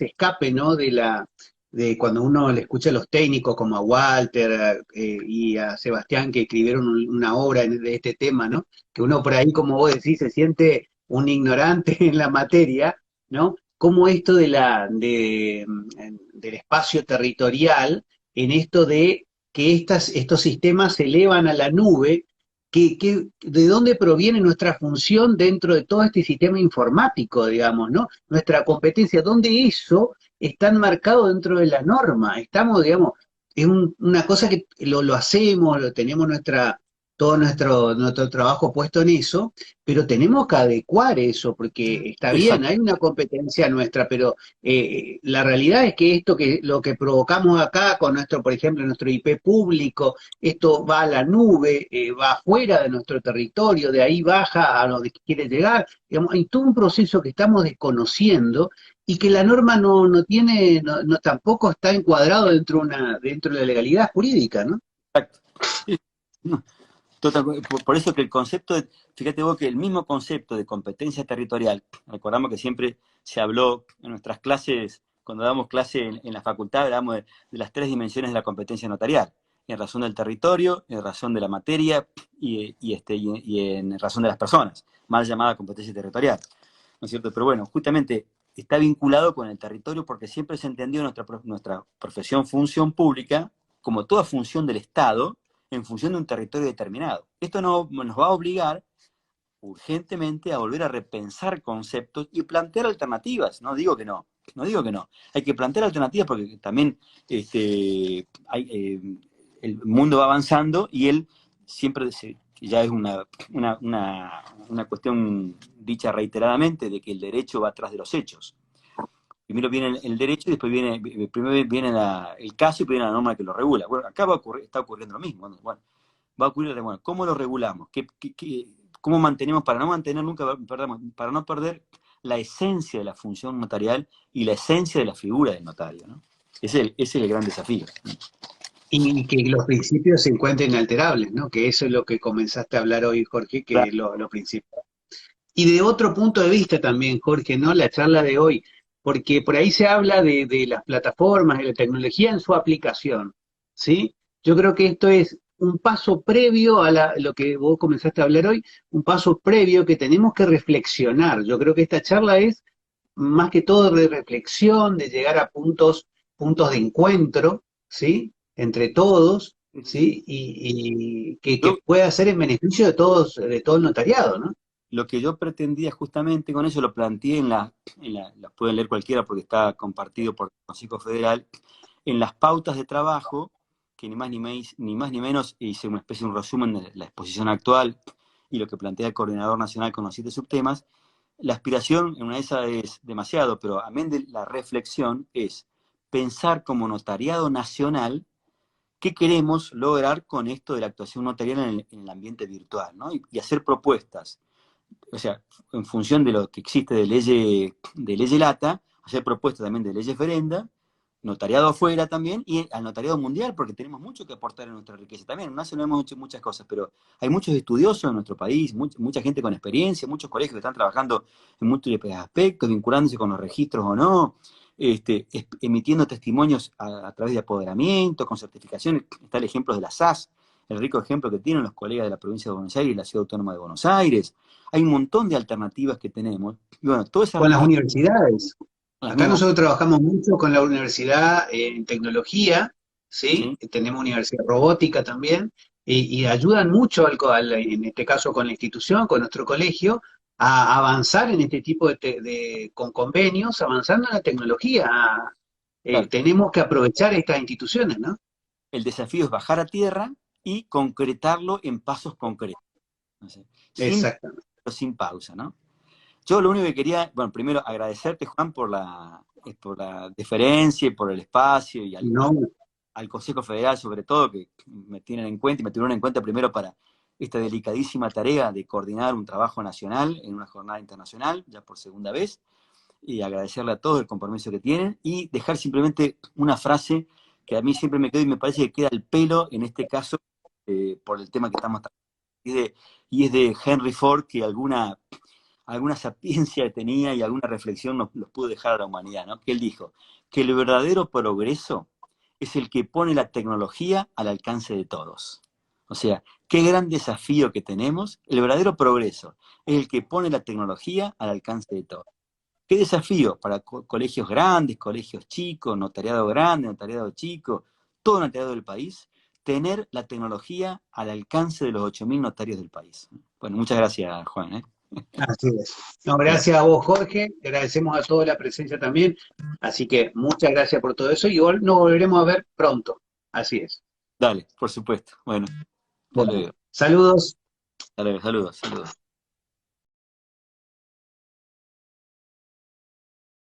escape, ¿no? De cuando uno le escucha a los técnicos como a Walter y a Sebastián que escribieron una obra de este tema, ¿no? Que uno por ahí, como vos decís, se siente un ignorante en la materia, ¿no? Como esto del espacio territorial, en esto de que estos sistemas se elevan a la nube de dónde proviene nuestra función dentro de todo este sistema informático, digamos, ¿no? Nuestra competencia, dónde eso está enmarcado dentro de la norma. Estamos, digamos, es una cosa que lo hacemos, lo tenemos todo nuestro trabajo puesto en eso, pero tenemos que adecuar eso, porque está bien, Exacto. hay una competencia nuestra, pero la realidad es que lo que provocamos acá con nuestro, por ejemplo, nuestro IP público, esto va a la nube, va afuera de nuestro territorio, de ahí baja a donde quiere llegar. Digamos, hay todo un proceso que estamos desconociendo y que la norma no tiene, tampoco está encuadrado dentro de la legalidad jurídica, ¿no? Sí. No, por eso que el concepto, fíjate vos que el mismo concepto de competencia territorial, recordamos que siempre se habló en nuestras clases, cuando damos clase en la facultad, hablamos de las tres dimensiones de la competencia notarial, en razón del territorio, en razón de la materia y en razón de las personas, mal llamada competencia territorial, ¿no es cierto? Pero bueno, justamente está vinculado con el territorio porque siempre se entendió nuestra profesión, función pública, como toda función del Estado, en función de un territorio determinado. Esto nos va a obligar urgentemente a volver a repensar conceptos y plantear alternativas. No digo que no, no digo que no. Hay que plantear alternativas porque también el mundo va avanzando y él siempre ya es una cuestión dicha reiteradamente de que el derecho va atrás de los hechos. Primero viene el derecho y después primero viene el caso y después viene la norma que lo regula. Bueno, acá está ocurriendo lo mismo. Bueno, va a ocurrir, bueno, ¿cómo lo regulamos? ¿Cómo mantenemos para no mantener nunca, perdón, para no perder la esencia de la función notarial y la esencia de la figura del notario, ¿no? Ese es el gran desafío. Y que los principios se encuentren inalterables, ¿no? Que eso es lo que comenzaste a hablar hoy, Jorge, que Claro, es lo principal. Y de otro punto de vista también, Jorge, ¿no? La charla de hoy, porque por ahí se habla de las plataformas, de la tecnología en su aplicación, ¿sí? Yo creo que esto es un paso previo a lo que vos comenzaste a hablar hoy, un paso previo que tenemos que reflexionar. Yo creo que esta charla es más que todo de reflexión, de llegar a puntos de encuentro, ¿sí? Entre todos, ¿sí? Y que yo, pueda ser en beneficio de todo el notariado, ¿no? lo que yo pretendía justamente con eso, lo planteé la pueden leer cualquiera porque está compartido por el Consejo Federal, en las pautas de trabajo, que ni más ni menos hice una especie de un resumen de la exposición actual y lo que plantea el Coordinador Nacional con los 7 subtemas. La aspiración en una de esas es demasiado, pero amén de la reflexión es pensar como notariado nacional qué queremos lograr con esto de la actuación notarial en el ambiente virtual, ¿no? Y hacer propuestas, o sea, en función de lo que existe de ley LATA, hacer propuestas también de ley ferenda notariado afuera también, y al notariado mundial, porque tenemos mucho que aportar en nuestra riqueza también. En UNACE no hemos hecho muchas cosas, pero hay muchos estudiosos en nuestro país, mucha gente con experiencia, muchos colegios que están trabajando en múltiples aspectos, vinculándose con los registros o no, emitiendo testimonios a través de apoderamiento, con certificaciones. Está el ejemplo de la SAS, el rico ejemplo que tienen los colegas de la provincia de Buenos Aires y la Ciudad Autónoma de Buenos Aires. Hay un montón de alternativas que tenemos. Y bueno, toda esa Con las riqueza, universidades. las Acá mismas, nosotros trabajamos mucho con la universidad en tecnología, ¿sí? ¿sí? Tenemos universidad robótica también, y ayudan mucho, en este caso con la institución, con nuestro colegio, a avanzar en este tipo con convenios, avanzando en la tecnología. Claro, Tenemos que aprovechar estas instituciones, ¿no? el desafío es bajar a tierra y concretarlo en pasos concretos, no sé, Exactamente. sin pausa, ¿no? Yo lo único que quería, bueno, primero agradecerte, Juan, por la deferencia y por el espacio, y No, al Consejo Federal sobre todo, que me tienen en cuenta y me tuvieron en cuenta primero para esta delicadísima tarea de coordinar un trabajo nacional en una jornada internacional, ya por segunda vez, y agradecerle a todos el compromiso que tienen, y dejar simplemente una frase que a mí siempre me quedó y me parece que queda al pelo en este caso, por el tema que estamos tratando, y es de Henry Ford, que alguna sapiencia tenía y alguna reflexión nos pudo dejar a la humanidad, ¿no? Que él dijo que el verdadero progreso es el que pone la tecnología al alcance de todos. O sea, qué gran desafío que tenemos. El verdadero progreso es el que pone la tecnología al alcance de todos. Qué desafío para colegios grandes, colegios chicos, notariado grande, notariado chico, todo notariado del país, tener la tecnología al alcance de los 8.000 notarios del país. Bueno, muchas gracias, Juan, ¿eh? así es. No, Bueno, gracias a vos, Jorge. Agradecemos a todos la presencia también. Así que muchas gracias por todo eso y nos volveremos a ver pronto. Así es. dale, por supuesto. Bueno, hasta Bueno, luego. saludos. Hasta luego, saludos, saludos.